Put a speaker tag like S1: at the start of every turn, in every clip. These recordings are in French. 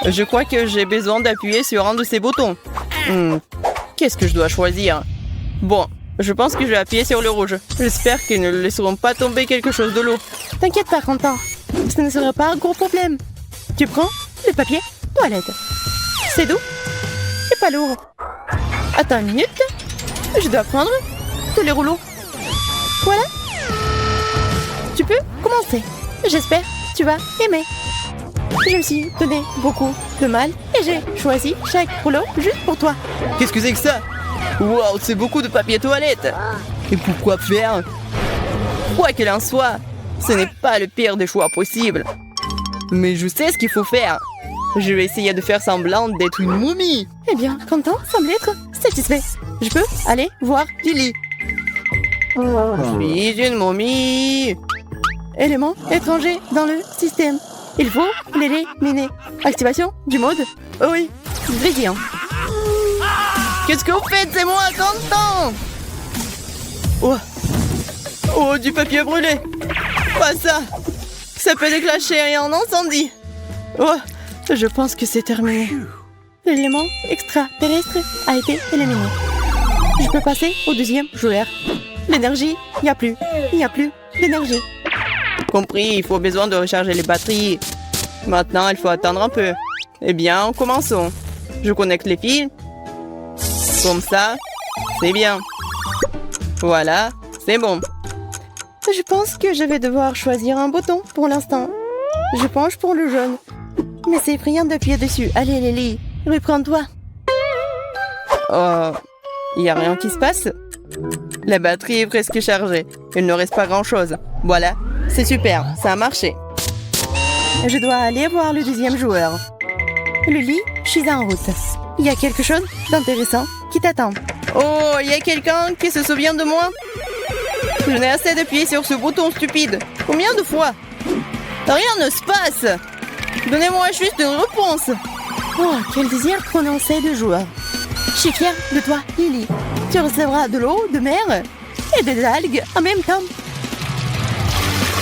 S1: Je crois que j'ai besoin d'appuyer sur un de ces boutons. Qu'est-ce que je dois choisir? Bon, je pense que je vais appuyer sur le rouge. J'espère qu'ils ne laisseront pas tomber quelque chose de l'eau.
S2: T'inquiète pas, Quentin. Ce ne sera pas un gros problème. Tu prends le papier toilette. C'est doux et pas lourd. Attends une minute. Je dois prendre tous les rouleaux. Voilà. Tu peux commencer. J'espère que tu vas aimer. Je me suis donné beaucoup de mal et j'ai choisi chaque rouleau juste pour toi.
S1: Qu'est-ce que c'est que ça? Wow, c'est beaucoup de papier toilette. Et pourquoi faire? Quoi qu'il en soit, ce n'est pas le pire des choix possibles. Mais je sais ce qu'il faut faire. Je vais essayer de faire semblant d'être une momie.
S2: Eh bien, Quentin semble être satisfait. Je peux aller voir Lily.
S1: Je suis une momie.
S2: Élément étranger dans le système. Il faut l'éliminer. Activation du mode. Oh oui, brillant.
S1: Qu'est-ce que vous faites? C'est moi, Quentin! Oh, du papier brûlé. Pas ça. Ça peut déclencher un incendie.
S2: Oh, je pense que c'est terminé. L'élément extraterrestre a été éliminé. Je peux passer au deuxième joueur. L'énergie, il n'y a plus. Il n'y a plus d'énergie.
S1: Compris, il faut besoin de recharger les batteries. Maintenant, il faut attendre un peu. Eh bien, commençons. Je connecte les fils. Comme ça, c'est bien. Voilà, c'est bon.
S2: Je pense que je vais devoir choisir un bouton pour l'instant. Je penche pour le jaune. Mais c'est effrayant d'appuyer dessus. Allez, Lily, reprends-toi.
S1: Oh, il n'y a rien qui se passe? La batterie est presque chargée. Il ne reste pas grand-chose. Voilà, c'est super, ça a marché.
S2: Je dois aller voir le deuxième joueur. Lily, je suis en route. Il y a quelque chose d'intéressant qui t'attend.
S1: Oh, il y a quelqu'un qui se souvient de moi? Je n'ai assez d'appuyer sur ce bouton stupide. Combien de fois? Rien ne se passe. Donnez-moi juste une réponse.
S2: Oh, quel désir prononcé de joueur. Je suis fière de toi, Lily. Tu recevras de l'eau de mer et des algues en même temps.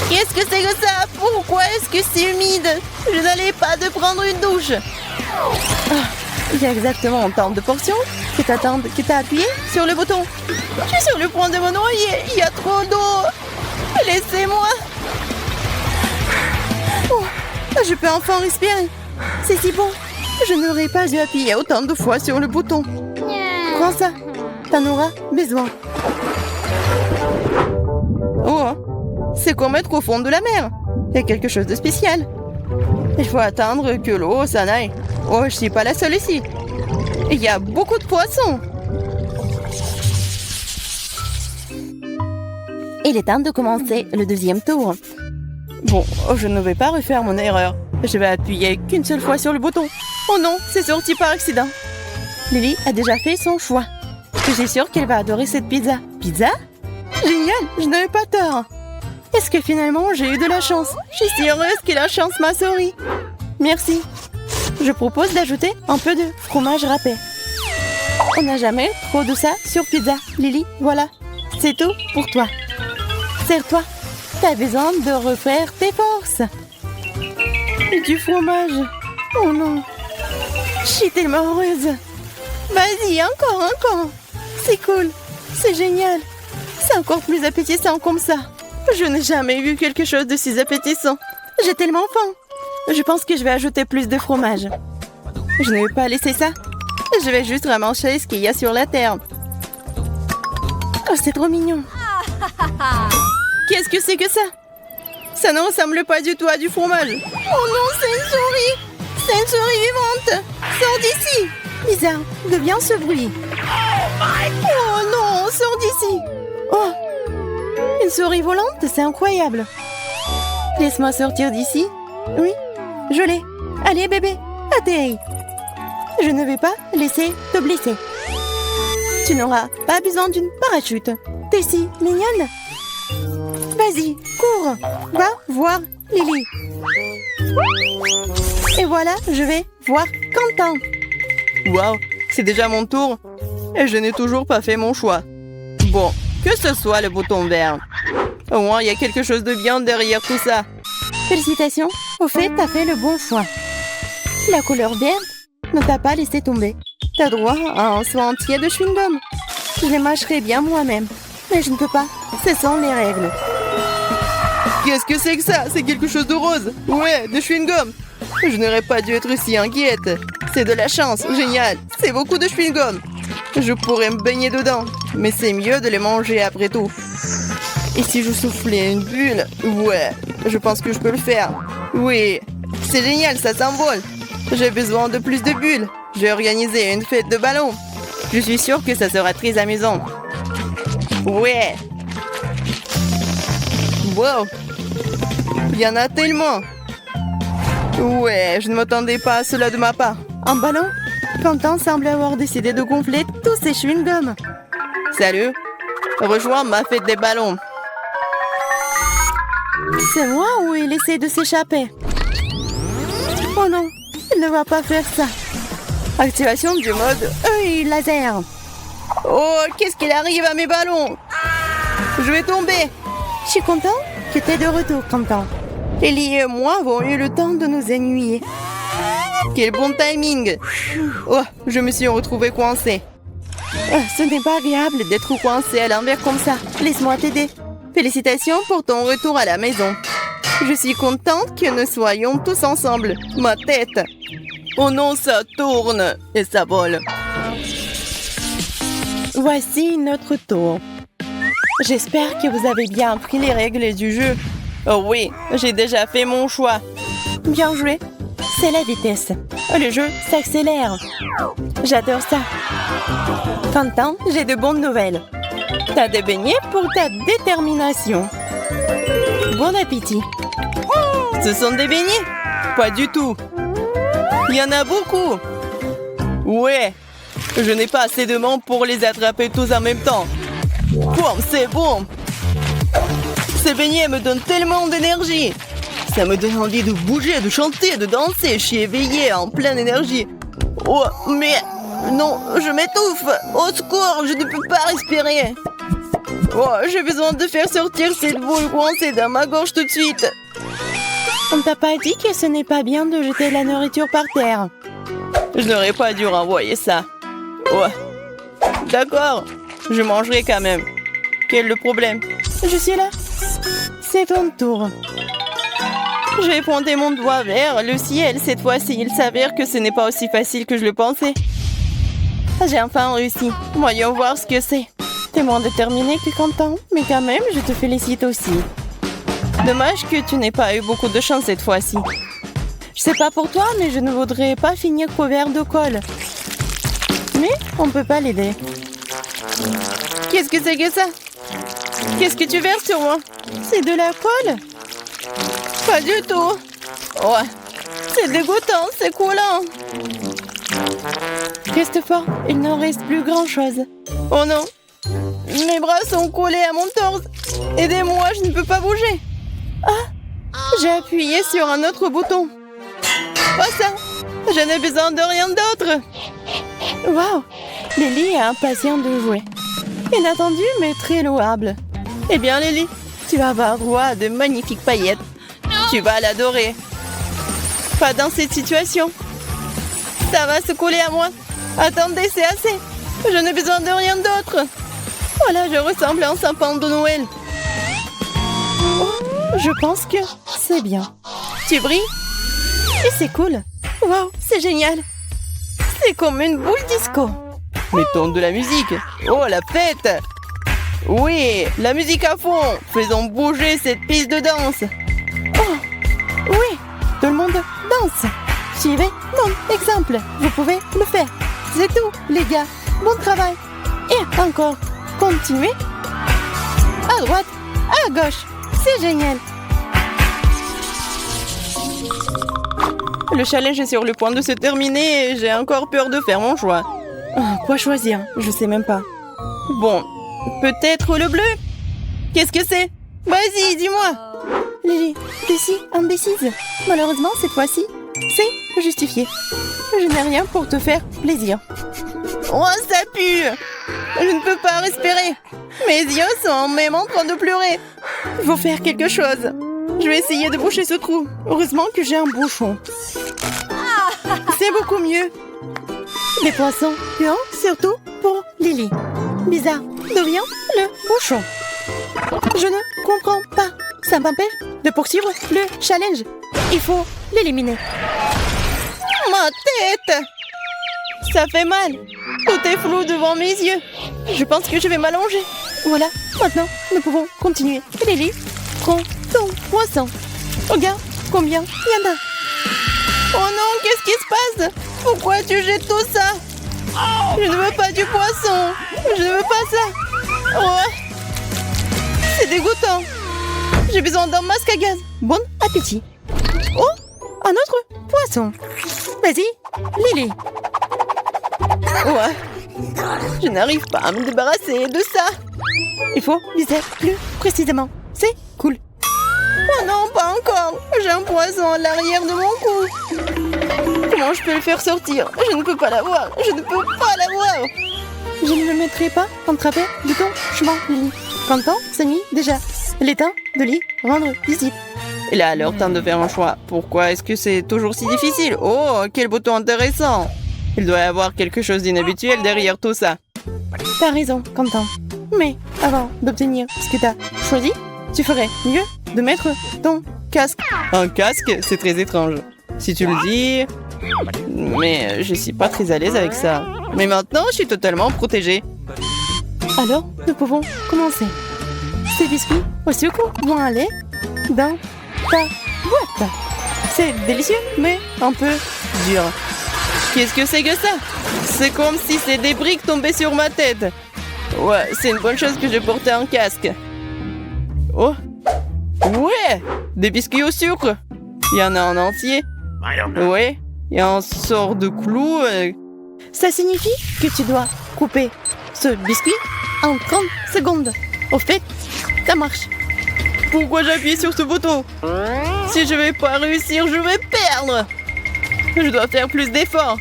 S1: Qu'est-ce que c'est que ça? Pourquoi est-ce que c'est humide? Je n'allais pas de prendre une douche.
S2: Il y a exactement autant de portions que t'as appuyé sur le bouton.
S1: Je suis sur le point de me noyer. Il y a trop d'eau. Laissez-moi.
S2: Oh, je peux enfin respirer. C'est si bon. Je n'aurais pas dû appuyer autant de fois sur le bouton. Prends ça. T'en auras besoin.
S1: Oh, c'est comme être au fond de la mer. Il y a quelque chose de spécial. Il faut attendre que l'eau s'en aille. Oh, je suis pas la seule ici. Il y a beaucoup de poissons.
S2: Il est temps de commencer le deuxième tour.
S1: Bon, je ne vais pas refaire mon erreur. Je vais appuyer qu'une seule fois sur le bouton. Oh non, c'est sorti par accident.
S2: Lily a déjà fait son choix. Je suis sûre qu'elle va adorer cette pizza. Pizza? Génial, je n'avais pas tort. Est-ce que finalement j'ai eu de la chance?
S1: Je suis si heureuse que la chance m'a souri.
S2: Merci. Je propose d'ajouter un peu de fromage râpé. On n'a jamais trop de ça sur pizza, Lily. Voilà, c'est tout pour toi. Serre-toi, t'as besoin de refaire tes forces. Du fromage. Oh non. Je suis tellement heureuse. Vas-y, encore. C'est cool. C'est génial. C'est encore plus appétissant comme ça.
S1: Je n'ai jamais vu quelque chose de si appétissant.
S2: J'ai tellement faim. Je pense que je vais ajouter plus de fromage.
S1: Je ne vais pas laisser ça. Je vais juste ramasser ce qu'il y a sur la terre.
S2: Oh, c'est trop mignon.
S1: Qu'est-ce que c'est que ça? Ça ne ressemble pas du tout à du fromage.
S2: Oh non, c'est une souris. C'est une souris vivante. Sors d'ici. Bizarre, d'où vient ce bruit? Oh non, sors d'ici. Oh, une souris volante, c'est incroyable. Laisse-moi sortir d'ici. Oui, je l'ai. Allez, bébé, atterris. Je ne vais pas laisser te blesser. Tu n'auras pas besoin d'une parachute. T'es si mignonne. Vas-y, cours. Va voir Lily. Et voilà, je vais voir Quentin.
S1: Waouh, c'est déjà mon tour. Et je n'ai toujours pas fait mon choix. Bon, que ce soit le bouton vert. Au moins, il y a quelque chose de bien derrière tout ça.
S2: Félicitations. Au fait, t'as fait le bon choix. La couleur verte ne t'a pas laissé tomber. T'as droit à un soin entier de chewing-gum. Je les mâcherai bien moi-même. Mais je ne peux pas. Ce sont les règles.
S1: Qu'est-ce que c'est que ça? C'est quelque chose de rose. Ouais, de chewing-gum. Je n'aurais pas dû être si inquiète. C'est de la chance, génial. C'est beaucoup de chewing-gum. Je pourrais me baigner dedans. Mais c'est mieux de les manger après tout. Et si je soufflais une bulle? Ouais, je pense que je peux le faire. Oui, c'est génial, ça s'envole. J'ai besoin de plus de bulles. J'ai organisé une fête de ballons. Je suis sûre que ça sera très amusant. Ouais. Wow. Il y en a tellement. Ouais, je ne m'attendais pas à cela de ma part.
S2: Un ballon? Quentin semble avoir décidé de gonfler tous ses chewing-gums.
S1: Salut. Rejoins ma fête des ballons.
S2: C'est moi ou il essaie de s'échapper? Oh non, il ne va pas faire ça.
S1: Activation du mode
S2: œil laser.
S1: Oh, qu'est-ce qu'il arrive à mes ballons? Je vais tomber.
S2: Je suis content que tu es de retour, Quentin.
S1: Ellie et moi avons eu le temps de nous ennuyer. Quel bon timing. Oh, je me suis retrouvée coincée.
S2: Ce n'est pas agréable d'être coincé à l'envers comme ça. Laisse-moi t'aider.
S1: Félicitations pour ton retour à la maison. Je suis contente que nous soyons tous ensemble. Ma tête. Oh non, ça tourne et ça vole.
S2: Voici notre tour. J'espère que vous avez bien appris les règles du jeu.
S1: Oh oui, j'ai déjà fait mon choix.
S2: Bien joué. C'est la vitesse. Le jeu s'accélère. J'adore ça. Quentin, j'ai de bonnes nouvelles. T'as des beignets pour ta détermination. Bon appétit.
S1: Ce sont des beignets? Pas du tout. Il y en a beaucoup. Ouais, je n'ai pas assez de membres pour les attraper tous en même temps. Boum, c'est bon. Ces beignets me donnent tellement d'énergie. Ça me donne envie de bouger, de chanter, de danser. Je suis éveillée, en pleine énergie. Oh, mais non, je m'étouffe. Au secours, je ne peux pas respirer. Oh, j'ai besoin de faire sortir cette boule coincée dans ma gorge tout de suite.
S2: On t'a pas dit que ce n'est pas bien de jeter la nourriture par terre?
S1: Je n'aurais pas dû renvoyer ça. Ouais. D'accord, je mangerai quand même. Quel est le problème?
S2: Je suis là. C'est ton tour.
S1: Je vais pointer mon doigt vers le ciel cette fois-ci. Il s'avère que ce n'est pas aussi facile que je le pensais. J'ai enfin réussi. Voyons voir ce que c'est.
S2: T'es moins déterminé que Quentin, mais quand même, je te félicite aussi.
S1: Dommage que tu n'aies pas eu beaucoup de chance cette fois-ci.
S2: Je sais pas pour toi, mais je ne voudrais pas finir couvert de colle. Mais on peut pas l'aider.
S1: Qu'est-ce que c'est que ça? Qu'est-ce que tu verses sur moi?
S2: C'est de la colle?
S1: Pas du tout. Ouais. C'est dégoûtant, c'est coulant.
S2: Christopher, il n'en reste plus grand-chose.
S1: Oh non. Mes bras sont collés à mon torse. Aidez-moi, je ne peux pas bouger. Ah, j'ai appuyé sur un autre bouton. Pas ça. Je n'ai besoin de rien d'autre.
S2: Waouh, Lily est impatiente de jouer. Inattendu, mais très louable.
S1: Eh bien, Lily, tu vas avoir droit à de magnifiques paillettes. Tu vas l'adorer. Pas dans cette situation. Ça va se coller à moi. Attendez, c'est assez. Je n'ai besoin de rien d'autre. Voilà, je ressemble à un sapin de Noël.
S2: Oh, je pense que c'est bien.
S1: Tu brilles?
S2: Et c'est cool.
S1: Wow, c'est génial. C'est comme une boule disco. Mettons de la musique. Oh, la fête. Oui, la musique à fond. Faisons bouger cette piste de danse.
S2: Oh, oui, tout le monde danse. Suivez mon exemple. Vous pouvez le faire. C'est tout, les gars. Bon travail. Et encore. Continuez. À droite, à gauche. C'est génial.
S1: Le challenge est sur le point de se terminer et j'ai encore peur de faire mon choix.
S2: Quoi choisir? Je sais même pas.
S1: Bon, peut-être le bleu? Qu'est-ce que c'est? Vas-y, dis-moi.
S2: Lily, t'es si indécise. Malheureusement, cette fois-ci, c'est justifié. Je n'ai rien pour te faire plaisir.
S1: Oh, ça pue! Je ne peux pas respirer. Mes yeux sont même en train de pleurer.
S2: Il faut faire quelque chose.
S1: Je vais essayer de boucher ce trou.
S2: Heureusement que j'ai un bouchon. C'est beaucoup mieux. Des poissons, non, surtout pour Lily. Bizarre, d'où vient le bouchon? Je ne comprends pas. Ça m'empêche de poursuivre le challenge. Il faut l'éliminer. Ma tête! Ça fait mal. Tout est flou devant mes yeux. Je pense que je vais m'allonger. Voilà, maintenant, nous pouvons continuer. Lily, prends ton poisson. Regarde combien il y en a. Oh non, qu'est-ce qui se passe? Pourquoi tu jettes tout ça? Je ne veux pas du poisson. Je ne veux pas ça. Oh, c'est dégoûtant. J'ai besoin d'un masque à gaz. Bon appétit. Oh, un autre poisson. Vas-y, Lily. Ouais. Je n'arrive pas à me débarrasser de ça. Il faut viser plus précisément. C'est cool. Oh non, pas encore. J'ai un poisson à l'arrière de mon cou. Comment je peux le faire sortir? Je ne peux pas l'avoir. Je ne peux pas l'avoir. Je ne me mettrai pas en travers de ton chemin, Lily. Quentin s'ennuie déjà. Il est temps de lui rendre visite.
S1: Il a alors temps de faire un choix. Pourquoi est-ce que c'est toujours si difficile? Oh, quel bouton intéressant! Il doit y avoir quelque chose d'inhabituel derrière tout ça.
S2: T'as raison, Quentin. Mais avant d'obtenir ce que t'as choisi, tu ferais mieux de mettre ton casque.
S1: Un casque? C'est très étrange. Si tu le dis... Mais je suis pas très à l'aise avec ça. Mais maintenant, je suis totalement protégée.
S2: Alors, nous pouvons commencer. Ces biscuits au sucre vont aller dans ta boîte. C'est délicieux, mais un peu dur.
S1: Qu'est-ce que c'est que ça? C'est comme si ces des briques tombaient sur ma tête. Ouais, c'est une bonne chose que je portais un casque. Oh! Ouais! Des biscuits au sucre! Il y en a en entier. Ouais, il y a un sort de clou.
S2: Ça signifie que tu dois couper ce biscuit en 30 secondes. Au fait, ça marche.
S1: Pourquoi j'appuie sur ce bouton? Si je vais pas réussir, je vais perdre. Je dois faire plus d'efforts.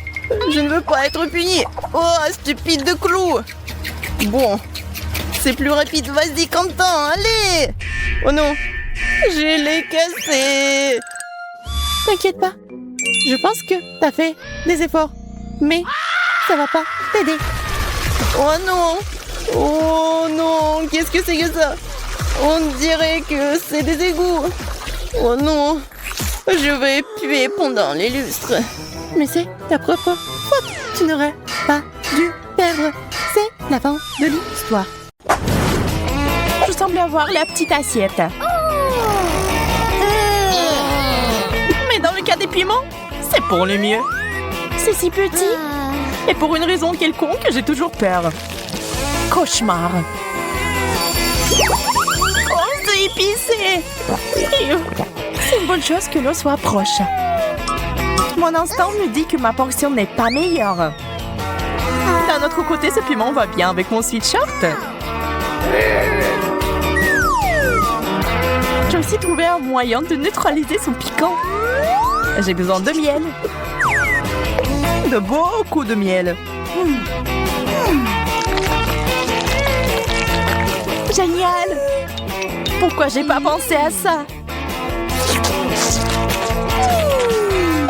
S1: Je ne veux pas être puni. Oh, stupide de clou. Bon, c'est plus rapide. Vas-y, Quentin, allez. Oh non, je l'ai cassé.
S2: T'inquiète pas. Je pense que t'as fait des efforts. Mais ça va pas t'aider.
S1: Oh non. Oh non, qu'est-ce que c'est que ça? On dirait que c'est des égouts. Oh non, je vais puer pendant les lustres.
S2: Mais c'est ta propre faute. Tu n'aurais pas dû perdre. C'est la fin de l'histoire.
S3: Je semble avoir la petite assiette. Mais dans le cas des piments, c'est pour le mieux. C'est si petit. Et pour une raison quelconque, j'ai toujours peur. Cauchemar. Oh, c'est épicé. C'est une bonne chose que l'eau soit proche. Mon instinct me dit que ma portion n'est pas meilleure. D'un autre côté, ce piment va bien avec mon sweatshirt. J'ai aussi trouvé un moyen de neutraliser son piquant. J'ai besoin de miel. De beaucoup de miel. Génial! Pourquoi j'ai pas pensé à ça?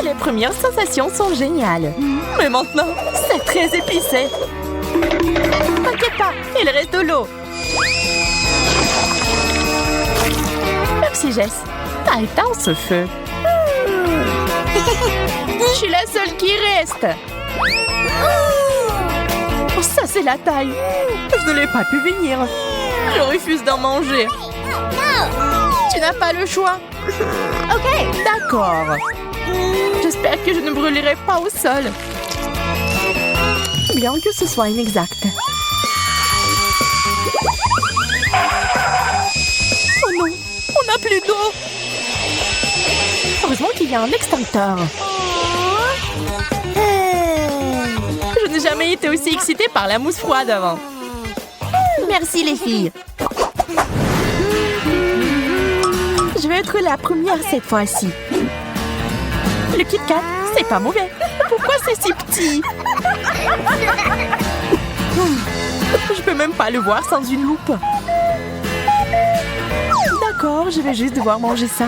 S3: Les premières sensations sont géniales. Mais maintenant, c'est très épicé. T'inquiète pas, il reste de l'eau. Merci Jess, t'as éteint ce feu. Je suis la seule qui reste. Oh, ça c'est la taille. Je ne l'ai pas pu venir. Je refuse d'en manger. Tu n'as pas le choix. Ok, d'accord. J'espère que je ne brûlerai pas au sol. Bien que ce soit inexact. Oh non, on n'a plus d'eau. Heureusement qu'il y a un extincteur. Je n'ai jamais été aussi excitée par la mousse froide avant. Merci les filles. Je vais être la première cette fois-ci. Le Kit Kat, c'est pas mauvais. Pourquoi c'est si petit? Je peux même pas le voir sans une loupe. D'accord, je vais juste devoir manger ça.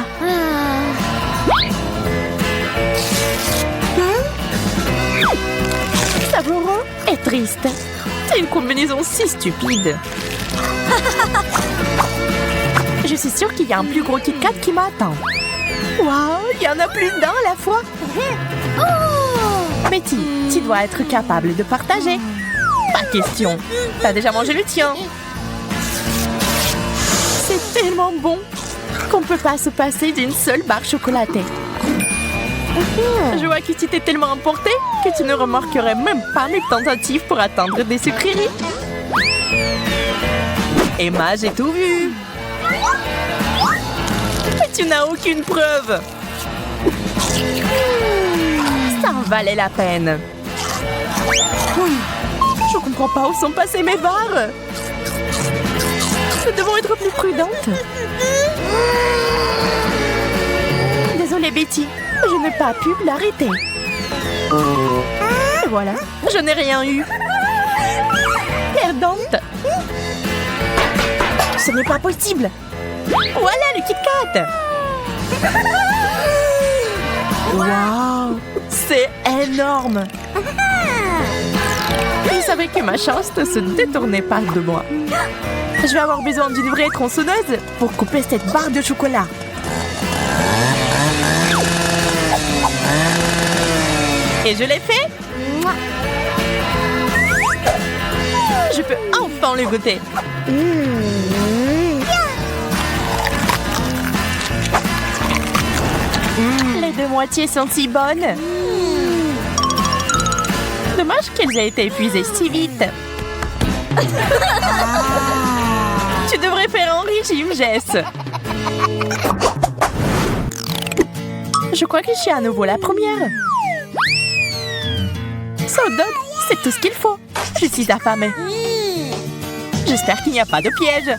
S3: heureux et triste. C'est une combinaison si stupide. Je suis sûre qu'il y a un plus gros Kit Kat qui m'attend. Waouh, il y en a plus d'un à la fois. Betty, tu dois être capable de partager. Pas question. T'as déjà mangé le tien. C'est tellement bon qu'on peut pas se passer d'une seule barre chocolatée. Je vois que tu t'es tellement emporté que tu ne remarquerais même pas mes tentatives pour atteindre des sucreries. Emma, j'ai tout vu. Mais tu n'as aucune preuve. Ça en valait la peine. Je comprends pas où sont passées mes barres. Nous devons être plus prudentes. Désolée, Betty. Je n'ai pas pu l'arrêter. Et voilà, je n'ai rien eu. Perdante. Ce n'est pas possible. Voilà le Kit Kat. Waouh, c'est énorme. Je savais que ma chance ne se détournait pas de moi. Je vais avoir besoin d'une vraie tronçonneuse pour couper cette barre de chocolat. Et je l'ai fait. Je peux enfin le goûter. Les deux moitiés sont si bonnes. Dommage qu'elles aient été épuisées si vite. Tu devrais faire un régime, Jess. Je crois que je suis à nouveau la première. So Dog, c'est tout ce qu'il faut. Je suis affamée. J'espère qu'il n'y a pas de piège.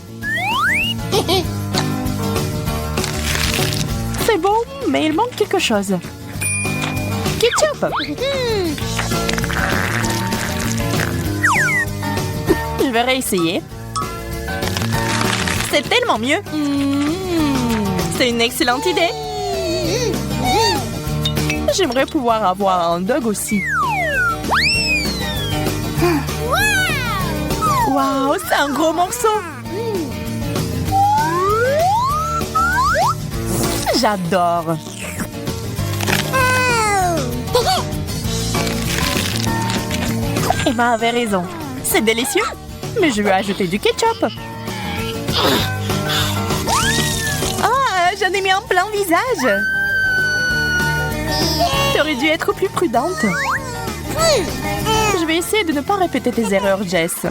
S3: C'est bon, mais il manque quelque chose. Ketchup. Je vais réessayer. C'est tellement mieux. C'est une excellente idée. J'aimerais pouvoir avoir un dog aussi. Waouh, c'est un gros morceau. J'adore. Emma avait raison. C'est délicieux, mais je vais ajouter du ketchup. Ah, j'en ai mis en plein visage. T'aurais dû être plus prudente. Je vais essayer de ne pas répéter tes erreurs, Jess.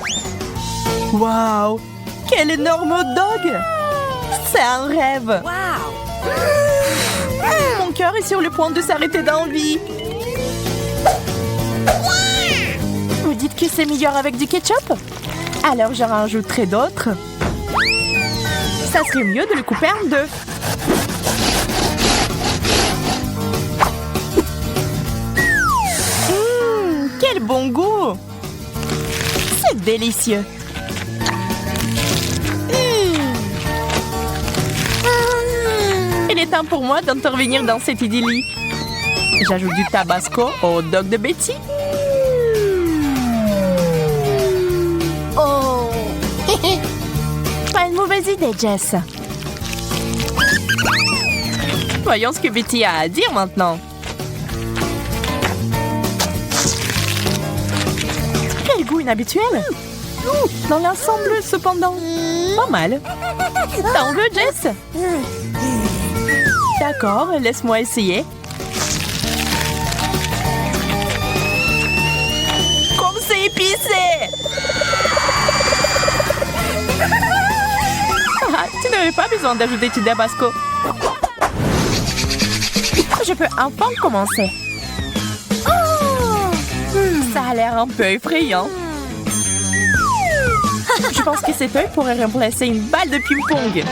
S3: Waouh, quel énorme hot dog! C'est un rêve. Mon cœur est sur le point de s'arrêter d'envie. Vous dites que c'est meilleur avec du ketchup? Alors j'en rajouterai d'autres. Ça serait mieux de le couper en deux. Quel bon goût! C'est délicieux. Il est temps pour moi d'intervenir dans cette idyllie. J'ajoute du tabasco au hot dog de Betty.
S2: Oh.
S3: Pas une mauvaise idée, Jess. Voyons ce que Betty a à dire maintenant. Quel goût inhabituel. Dans l'ensemble, cependant, pas mal. T'en veux, Jess? D'accord, laisse-moi essayer. Comme c'est épicé! Ah, tu n'avais pas besoin d'ajouter du tabasco. Je peux enfin commencer. Ça a l'air un peu effrayant. Je pense que cet œil pourrait remplacer une balle de ping-pong.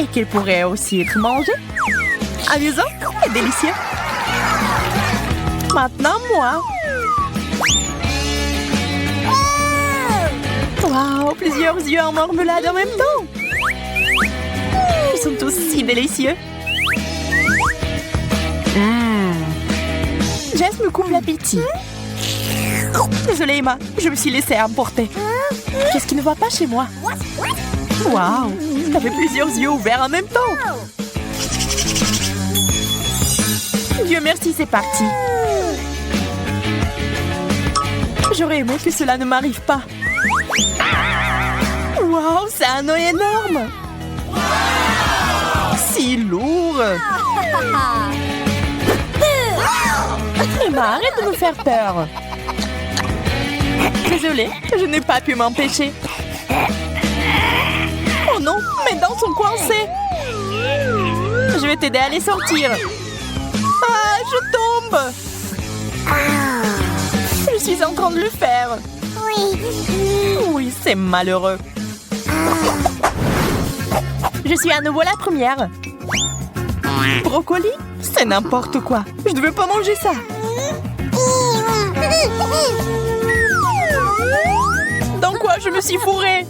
S3: Et qu'il pourrait aussi être mangé. Amusant et délicieux. Maintenant, moi. Waouh, plusieurs yeux en marmelade en même temps. Ils sont tous si délicieux. Jess me coupe l'appétit. Désolée, Emma. Je me suis laissée emporter. Qu'est-ce qui ne va pas chez moi? Waouh! T'avais plusieurs yeux ouverts en même temps. Dieu merci, c'est parti. J'aurais aimé que cela ne m'arrive pas. Waouh, c'est un œil énorme. Si lourd. Emma, arrête de me faire peur. Désolée, je n'ai pas pu m'empêcher. Oh non, mes dents sont coincées. Je vais t'aider à les sortir. Ah, je tombe. Je suis en train de le faire. Oui, c'est malheureux. Je suis à nouveau la première. Brocoli? C'est n'importe quoi. Je ne veux pas manger ça. Dans quoi je me suis fourrée?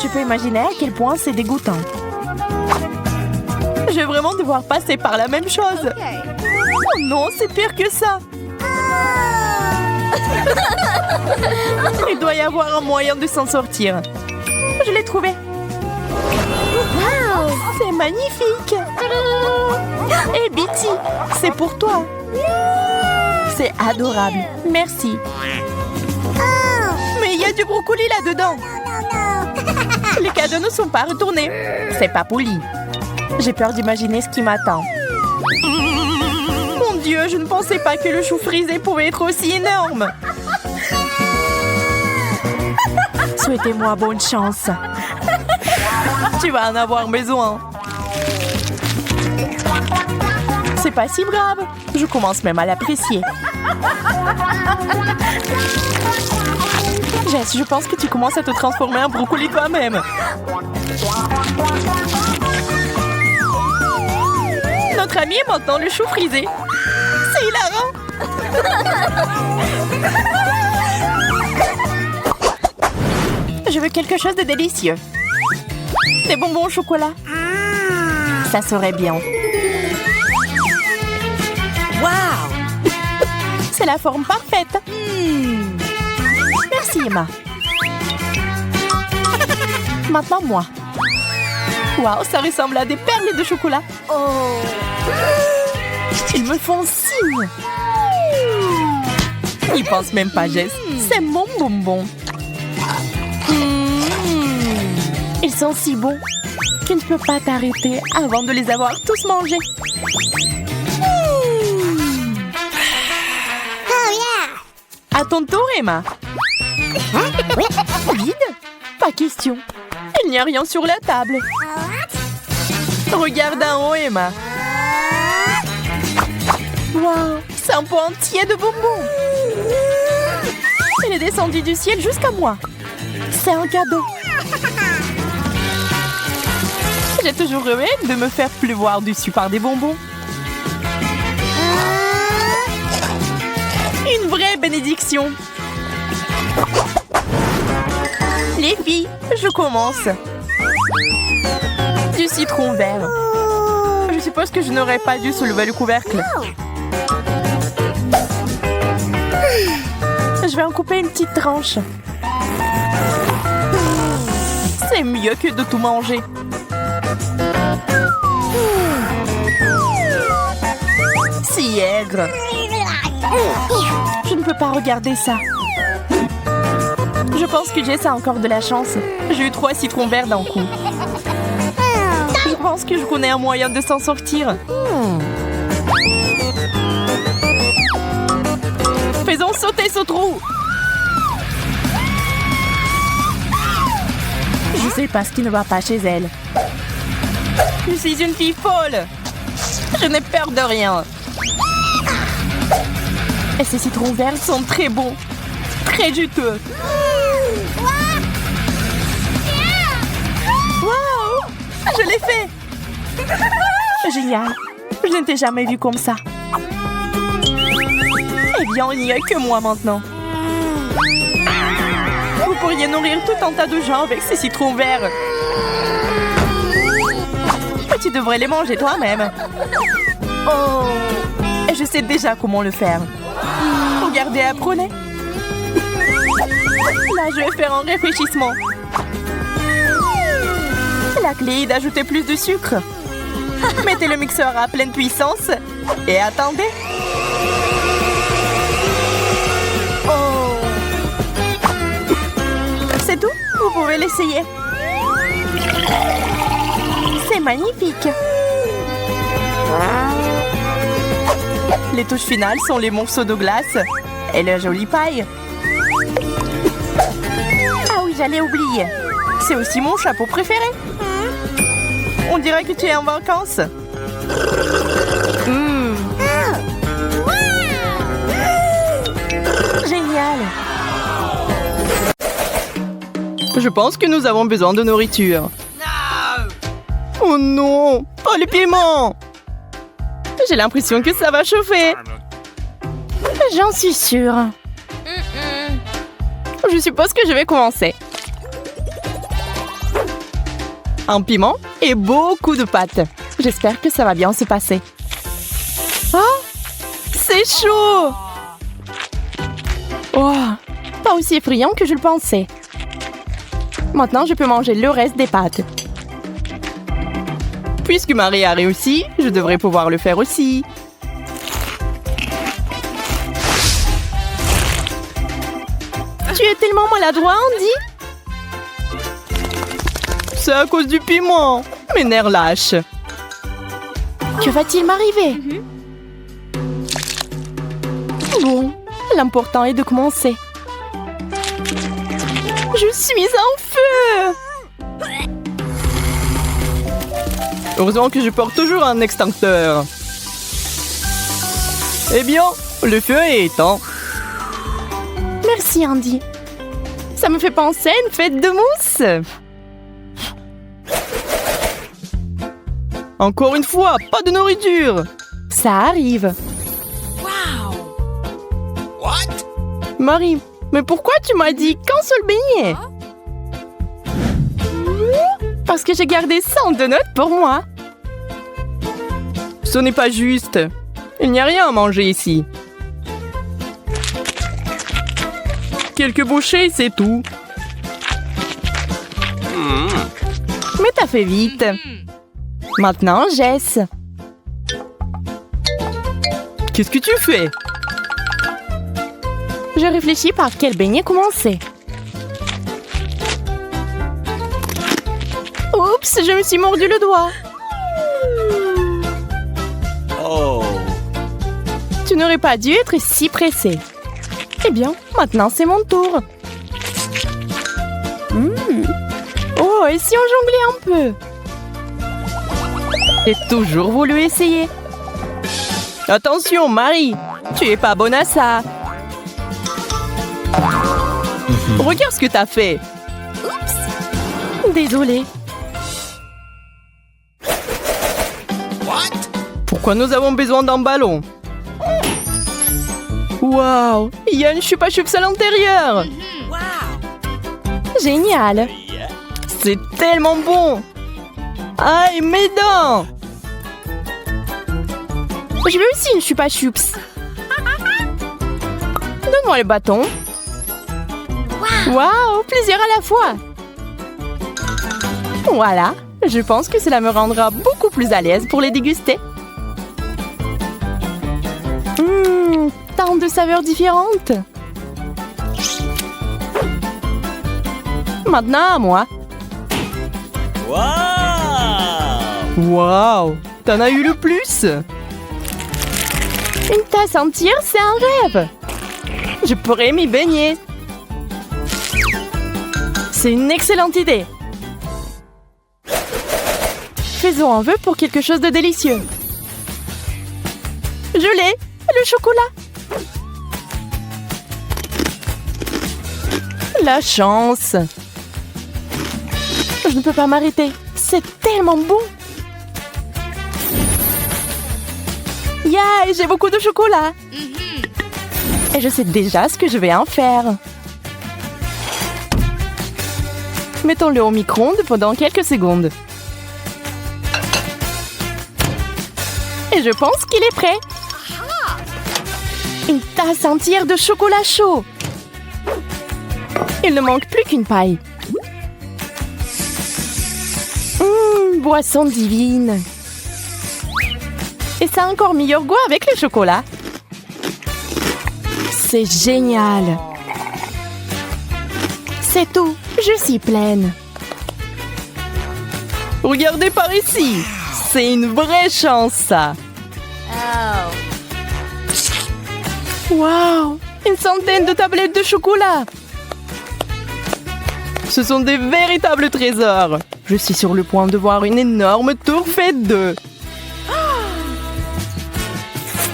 S3: Je peux imaginer à quel point c'est dégoûtant. Je vais vraiment devoir passer par la même chose. Oh non, c'est pire que ça. Il doit y avoir un moyen de s'en sortir. Je l'ai trouvé. C'est magnifique. Et Bitty, c'est pour toi. C'est adorable. Merci. Mais il y a du brocoli là-dedans. Les cadeaux ne sont pas retournés. C'est pas poli. J'ai peur d'imaginer ce qui m'attend. Mon Dieu, je ne pensais pas que le chou frisé pouvait être aussi énorme. Souhaitez-moi bonne chance. Tu vas en avoir besoin. C'est pas si grave. Je commence même à l'apprécier. Jess, je pense que tu commences à te transformer en brocoli toi-même. Notre ami est maintenant le chou frisé. C'est hilarant. Je veux quelque chose de délicieux. Des bonbons au chocolat. Ça serait bien. Waouh! C'est la forme parfaite. Merci, Emma. Maintenant, moi. Waouh, ça ressemble à des perles de chocolat. Oh! Ils me font signe. Ils pensent même pas, Jess. C'est mon bonbon. Ils sont si bons que tu ne peux pas t'arrêter avant de les avoir tous mangés. À ton tour, Emma. Vide? Pas question. Il n'y a rien sur la table. Regarde en haut, Emma. Waouh, c'est un pot entier de bonbons. Il est descendu du ciel jusqu'à moi. C'est un cadeau. J'ai toujours rêvé de me faire pleuvoir dessus par des bonbons. Une vraie bénédiction. Les filles, je commence. Du citron vert. Je suppose que je n'aurais pas dû soulever le couvercle. Je vais en couper une petite tranche. C'est mieux que de tout manger. Si aigre. Je ne peux pas regarder ça. Je pense que Jess a encore de la chance. J'ai eu 3 citrons verts d'un coup. Je pense que je connais un moyen de s'en sortir. Faisons sauter ce trou. Je sais pas ce qui ne va pas chez elle. Je suis une fille folle. Je n'ai peur de rien. Et ces citrons verts sont très bons. Très juteux. Wow! Je l'ai fait. Génial. Je ne t'ai jamais vu comme ça. Eh bien, il n'y a que moi maintenant. Vous pourriez nourrir tout un tas de gens avec ces citrons verts. Tu devrais les manger toi-même. Oh! Et je sais déjà comment le faire. Regardez, apprenez. Là, je vais faire un réfléchissement. La clé est d'ajouter plus de sucre. Mettez le mixeur à pleine puissance et attendez. Oh! C'est tout? Vous pouvez l'essayer. C'est magnifique. Les touches finales sont les morceaux de glace et la jolie paille. Ah oui, j'allais oublier. C'est aussi mon chapeau préféré. On dirait que tu es en vacances. Génial. Je pense que nous avons besoin de nourriture. Oh non, pas les piments. J'ai l'impression que ça va chauffer. J'en suis sûre. Je suppose que je vais commencer. Un piment et beaucoup de pâtes. J'espère que ça va bien se passer. Oh, c'est chaud. Oh, pas aussi effrayant que je le pensais. Maintenant, je peux manger le reste des pâtes. Puisque Marie a réussi, je devrais pouvoir le faire aussi. Tu es tellement maladroit, Andy. C'est à cause du piment. Mes nerfs lâchent. Que va-t-il m'arriver? Bon, l'important est de commencer. Je suis en feu. Heureusement que je porte toujours un extincteur. Eh bien, le feu est éteint. Merci, Andy. Ça me fait penser à une fête de mousse. Encore une fois, pas de nourriture. Ça arrive. Wow. What? Marie, mais pourquoi tu m'as dit qu'un seul beignet? Parce que j'ai gardé 100 donuts pour moi. Ce n'est pas juste. Il n'y a rien à manger ici. Quelques bouchées, c'est tout. Mais t'as fait vite. Maintenant, Jess. Qu'est-ce que tu fais? Je réfléchis par quel beignet commencer. Oups, je me suis mordu le doigt. Oh. Tu n'aurais pas dû être si pressé. Eh bien, maintenant c'est mon tour. Oh, et si on jonglait un peu? J'ai toujours voulu essayer. Attention, Marie, tu es pas bonne à ça. Regarde ce que t'as fait. Oups. Désolée. Pourquoi nous avons besoin d'un ballon? Waouh, il y a une chupa chups à l'intérieur. Génial. C'est tellement bon. Aïe, mes dents. Je veux aussi une chupa chups. Donne-moi le bâton. Waouh, plusieurs à la fois. Voilà, je pense que cela me rendra beaucoup plus à l'aise pour les déguster. Tant de saveurs différentes. Maintenant à moi. Waouh, t'en as eu le plus. Une tasse entière, c'est un rêve. Je pourrais m'y baigner. C'est une excellente idée. Faisons un vœu pour quelque chose de délicieux. Je l'ai, le chocolat. La chance. Je ne peux pas m'arrêter. C'est tellement bon. Yeah, j'ai beaucoup de chocolat. Et je sais déjà ce que je vais en faire. Mettons-le au micro-ondes pendant quelques secondes. Et je pense qu'il est prêt. Une tasse entière de chocolat chaud. Il ne manque plus qu'une paille. Boisson divine. Et ça a encore meilleur goût avec le chocolat. C'est génial. C'est tout. Je suis pleine. Regardez par ici. C'est une vraie chance, ça. Wow! Une centaine de tablettes de chocolat. Ce sont des véritables trésors. Je suis sur le point de voir une énorme tour faite d'œufs.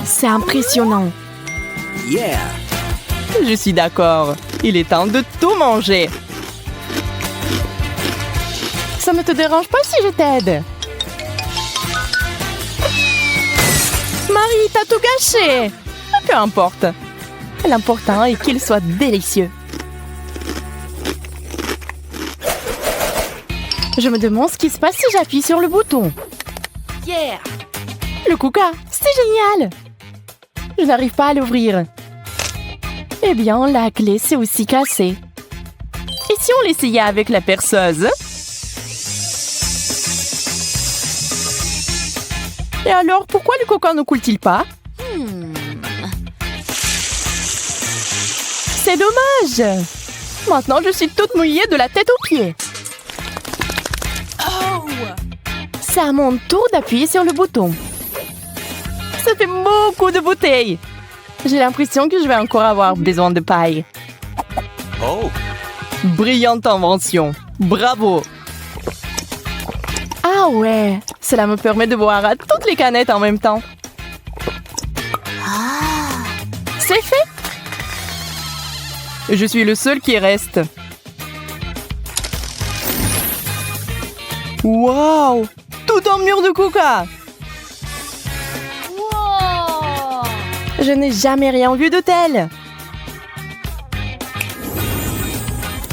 S3: C'est impressionnant.
S4: Yeah.
S3: Je suis d'accord. Il est temps de tout manger. Ça ne te dérange pas si je t'aide? Marie, t'as tout gâché. Peu importe. L'important est qu'il soit délicieux. Je me demande ce qui se passe si j'appuie sur le bouton.
S4: Yeah.
S3: Le Kuka, c'est génial. Je n'arrive pas à l'ouvrir. Eh bien, la clé s'est aussi cassée. Et si on l'essayait avec la perceuse? Et alors, pourquoi le coca ne coule-t-il pas? C'est dommage. Maintenant, je suis toute mouillée de la tête aux pieds. C'est à mon tour d'appuyer sur le bouton. Ça fait beaucoup de bouteilles. J'ai l'impression que je vais encore avoir besoin de paille.
S4: Oh.
S3: Brillante invention. Bravo. Ah ouais, cela me permet de boire à toutes les canettes en même temps. C'est fait. Je suis le seul qui reste. Wow! Tout un mur de coca!
S2: Wow.
S3: Je n'ai jamais rien vu de tel.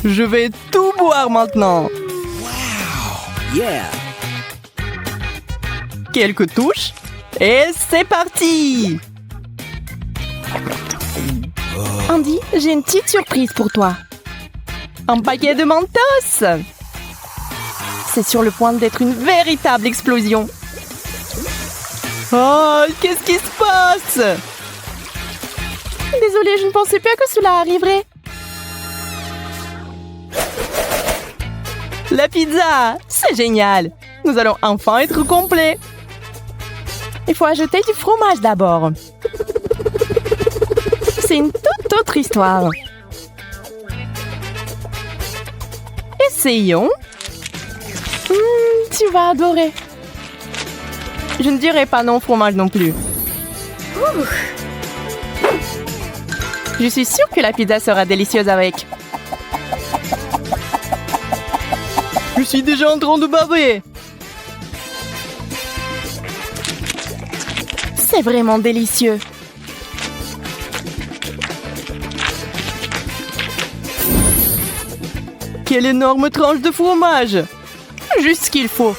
S3: Je vais tout boire maintenant.
S4: Yeah.
S3: Quelques touches. Et c'est parti! Andy, j'ai une petite surprise pour toi. Un paquet de Mentos! C'est sur le point d'être une véritable explosion. Oh, qu'est-ce qui se passe? Désolée, je ne pensais pas que cela arriverait. La pizza, c'est génial. Nous allons enfin être complets. Il faut ajouter du fromage d'abord. C'est une toute autre histoire. Essayons. Tu vas adorer. Je ne dirai pas non fromage non plus. Je suis sûre que la pizza sera délicieuse avec. Je suis déjà en train de baver. C'est vraiment délicieux. Quelle énorme tranche de fromage! Juste ce qu'il faut.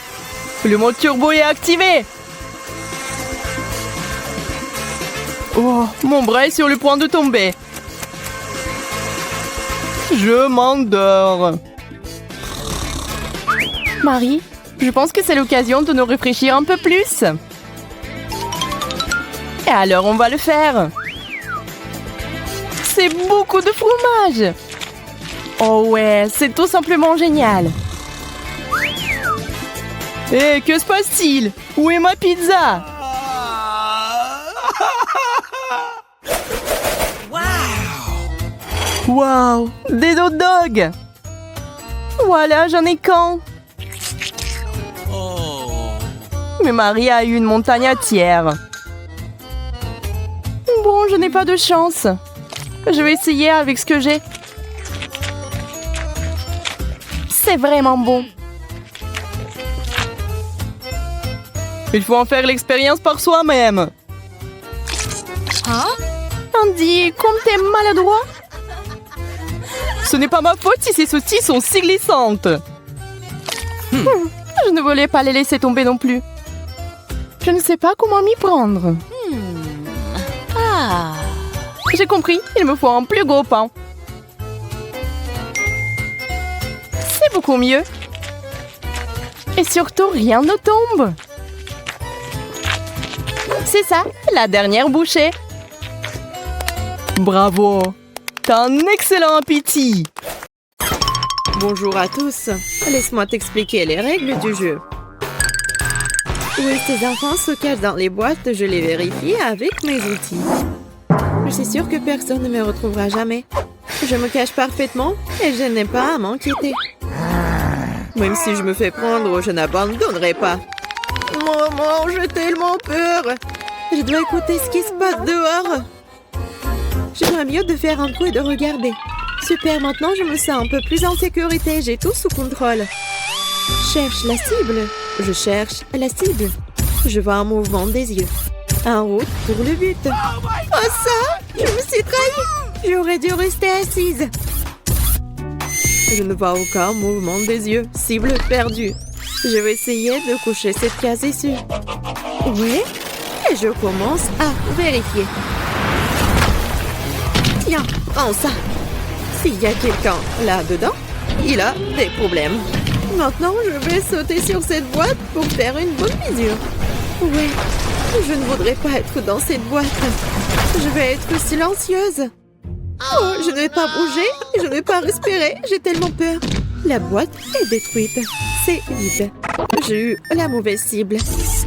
S3: Le mode turbo est activé. Oh, mon bras est sur le point de tomber. Je m'endors. Marie, je pense que c'est l'occasion de nous réfléchir un peu plus. Et alors, on va le faire. C'est beaucoup de fromage. Oh ouais, c'est tout simplement génial. Hé, que se passe-t-il? Où est ma pizza? Wow, des hot dogs. Voilà, j'en ai qu'un. Mais Marie a eu une montagne entière. Bon, je n'ai pas de chance. Je vais essayer avec ce que j'ai. C'est vraiment bon. Il faut en faire l'expérience par soi-même.
S2: Hein?
S3: Andy, comme t'es maladroit. Ce n'est pas ma faute si ces saucisses sont si glissantes. Je ne voulais pas les laisser tomber non plus. Je ne sais pas comment m'y prendre. J'ai compris, il me faut un plus gros pan. C'est beaucoup mieux. Et surtout, rien ne tombe. C'est ça, la dernière bouchée. Bravo! T'as un excellent appétit!
S2: Bonjour à tous. Laisse-moi t'expliquer les règles du jeu. Oui, ces enfants se cachent dans les boîtes, je les vérifie avec mes outils. Je suis sûre que personne ne me retrouvera jamais. Je me cache parfaitement et je n'ai pas à m'inquiéter. Même si je me fais prendre, je n'abandonnerai pas. Maman, j'ai tellement peur. Je dois écouter ce qui se passe dehors. J'aimerais mieux de faire un trou et de regarder. Super, maintenant je me sens un peu plus en sécurité. J'ai tout sous contrôle. Cherche la cible. Je cherche la cible. Je vois un mouvement des yeux. En route pour le but. Oh ça! Je me suis trahie. J'aurais dû rester assise. Je ne vois aucun mouvement des yeux. Cible perdue. Je vais essayer de coucher cette case ici. Oui. Et je commence à vérifier. Tiens, prends ça. S'il y a quelqu'un là-dedans, il a des problèmes. Maintenant, je vais sauter sur cette boîte pour faire une bonne mesure. Oui, je ne voudrais pas être dans cette boîte. Je vais être silencieuse. Oh, je ne vais pas bouger, je ne vais pas respirer, j'ai tellement peur. La boîte est détruite. C'est vide. J'ai eu la mauvaise cible.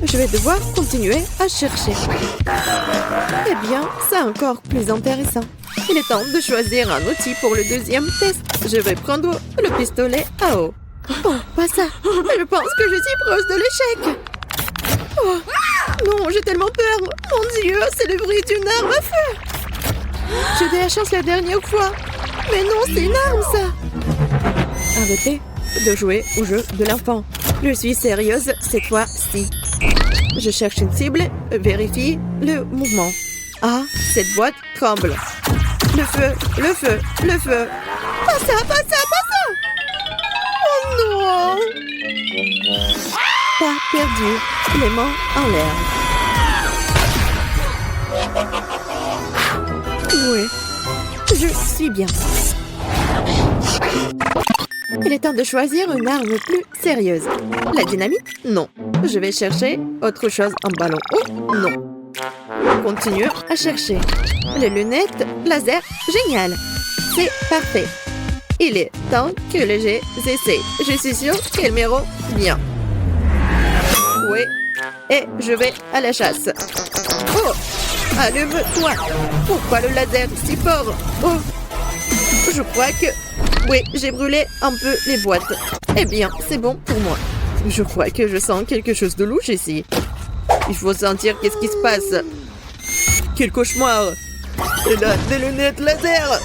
S2: Je vais devoir continuer à chercher. Eh bien, c'est encore plus intéressant. Il est temps de choisir un outil pour le deuxième test. Je vais prendre le pistolet à eau. Oh, pas ça. Je pense que je suis proche de l'échec. Oh, non, j'ai tellement peur. Mon Dieu, c'est le bruit d'une arme à feu. J'ai eu de la chance la dernière fois. Mais non, c'est une arme, ça. Arrêtez de jouer au jeu de l'enfant. Je suis sérieuse cette fois-ci. Je cherche une cible, vérifie le mouvement. Ah, cette boîte tremble. Le feu, le feu, le feu. Pas ça, pas ça, pas ça. Oh non. Pas perdu. Les mains en l'air. Oui, je suis bien. Il est temps de choisir une arme plus sérieuse. La dynamite? Non. Je vais chercher autre chose. Un ballon haut? Non. Continue à chercher. Les lunettes laser? Génial. C'est parfait. Il est temps que les essais. Je suis sûre qu'elles m'iront bien. Oui. Et je vais à la chasse. Oh! Allume-toi. Pourquoi le laser si fort? Oh! Je crois que... Oui, j'ai brûlé un peu les boîtes. Eh bien, c'est bon pour moi. Je crois que je sens quelque chose de louche ici. Il faut sentir qu'est-ce qui se passe. Quel cauchemar! Et là, des lunettes laser!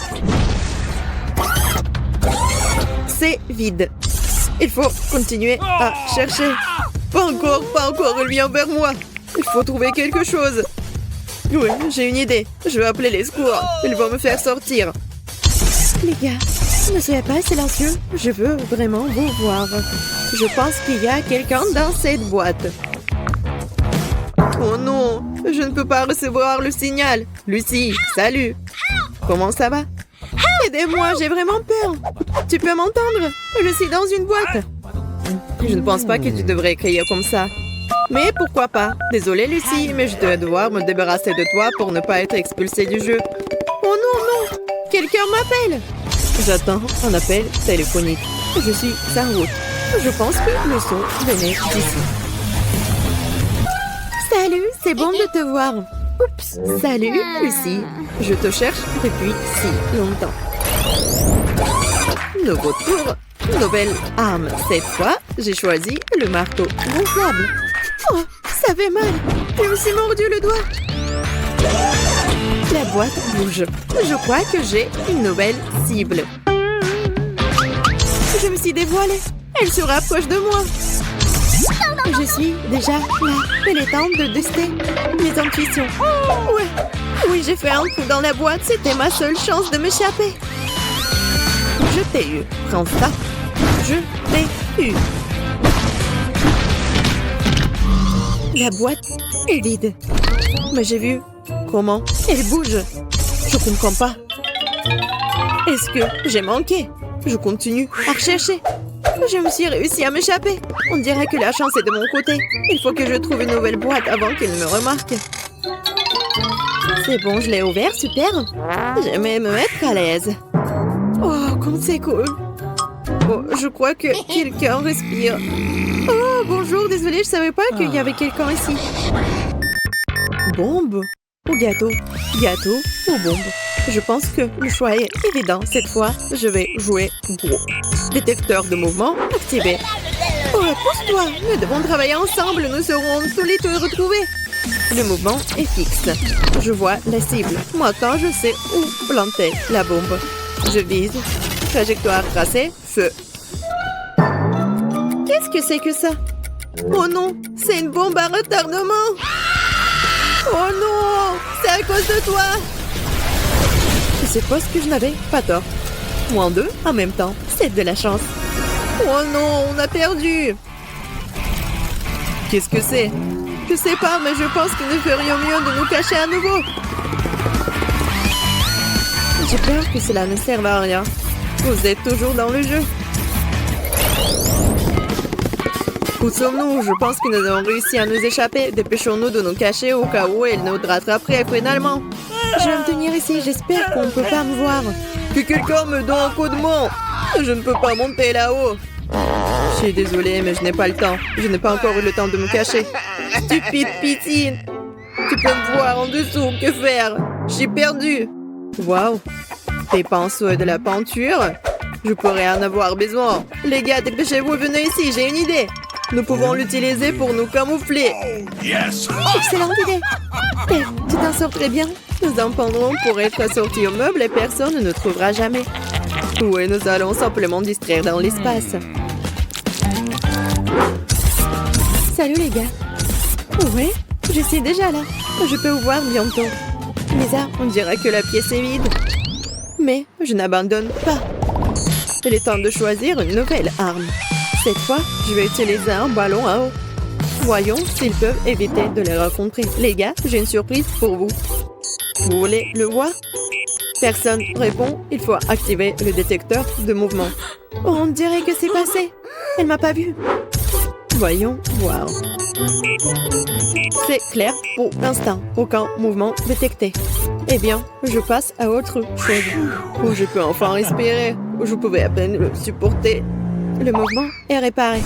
S2: C'est vide. Il faut continuer à chercher. Pas encore, elle vient vers moi. Il faut trouver quelque chose. Oui, j'ai une idée. Je vais appeler les secours. Ils vont me faire sortir. Les gars, ne soyez pas silencieux. Je veux vraiment vous voir. Je pense qu'il y a quelqu'un dans cette boîte. Oh non, je ne peux pas recevoir le signal. Lucie, salut. Comment ça va? Aidez-moi, j'ai vraiment peur. Tu peux m'entendre? Je suis dans une boîte. Je ne pense pas que tu devrais crier comme ça. Mais pourquoi pas? Désolée Lucie, mais je vais devoir me débarrasser de toi pour ne pas être expulsée du jeu. Oh non, non! Quelqu'un m'appelle! J'attends un appel téléphonique. Je suis en route. Je pense que le son venait d'ici. Salut, c'est bon de te voir. Oups, salut Lucie. Je te cherche depuis si longtemps. Nouveau tour, nouvelle arme. Cette fois, j'ai choisi le marteau gonflable. Oh, ça fait mal. Je me suis mordu le doigt. La boîte bouge. Je crois que j'ai une nouvelle cible. Je me suis dévoilée. Elle se rapproche de moi. Je suis déjà là. Il est temps de tester mes intuitions. Ouais. Oui, j'ai fait un trou dans la boîte. C'était ma seule chance de m'échapper. Je t'ai eu. Prends ça. Je t'ai eu. La boîte est vide. Mais j'ai vu comment elle bouge. Je comprends pas. Est-ce que j'ai manqué? Je continue à rechercher. Je me suis réussi à m'échapper. On dirait que la chance est de mon côté. Il faut que je trouve une nouvelle boîte avant qu'il ne me remarque. C'est bon, je l'ai ouvert, super. J'aimais me mettre à l'aise. Oh, comme c'est cool. Oh, je crois que quelqu'un respire. Oh, bonjour, désolée, je savais pas qu'il y avait quelqu'un ici. Bombe ou gâteau? Gâteau ou bombe? Je pense que le choix est évident. Cette fois, je vais jouer gros. Détecteur de mouvement activé. Oh, pousse-toi! Nous devons travailler ensemble. Nous serons solides et retrouvés. Le mouvement est fixe. Je vois la cible. Maintenant, je sais où planter la bombe. Je vise. Trajectoire tracée. Feu. Qu'est-ce que c'est que ça? Oh non! C'est une bombe à retardement! Oh non! C'est à cause de toi! Je suppose que je n'avais pas tort. Moins 2 en même temps. C'est de la chance. Oh non, on a perdu! Qu'est-ce que c'est? Je sais pas, mais je pense que nous ferions mieux de nous cacher à nouveau. J'ai peur que cela ne serve à rien. Vous êtes toujours dans le jeu. Où sommes-nous? Je pense que nous avons réussi à nous échapper. Dépêchons-nous de nous cacher au cas où elle nous rattraperait finalement. Je vais me tenir ici. J'espère qu'on ne peut pas me voir. Que quelqu'un me donne un coup de main. Je ne peux pas monter là-haut. Je suis désolée, mais je n'ai pas le temps. Je n'ai pas encore eu le temps de me cacher. Stupide piscine. Tu peux me voir en dessous. Que faire? Je suis perdue. Waouh. Des pinceaux et de la peinture? Je pourrais en avoir besoin. Les gars, dépêchez-vous, venez ici. J'ai une idée. Nous pouvons l'utiliser pour nous camoufler. Excellente idée. Hey, tu t'en sors très bien. Nous en prendrons pour être assortis au meuble et personne ne nous trouvera jamais. Oui, nous allons simplement distraire dans l'espace. Salut les gars. Oui, je suis déjà là. Je peux vous voir bientôt. Bizarre, on dirait que la pièce est vide. Mais je n'abandonne pas. Il est temps de choisir une nouvelle arme. Cette fois, je vais utiliser un ballon à eau. Voyons s'ils peuvent éviter de les rencontrer. Les gars, j'ai une surprise pour vous. Vous voulez le voir? Personne répond. Il faut activer le détecteur de mouvement. Oh, on dirait que c'est passé. Elle m'a pas vu. Voyons voir. C'est clair pour l'instant. Aucun mouvement détecté. Eh bien, je passe à autre chose. Où je peux enfin respirer. Où je pouvais à peine le supporter. Le mouvement est réparé.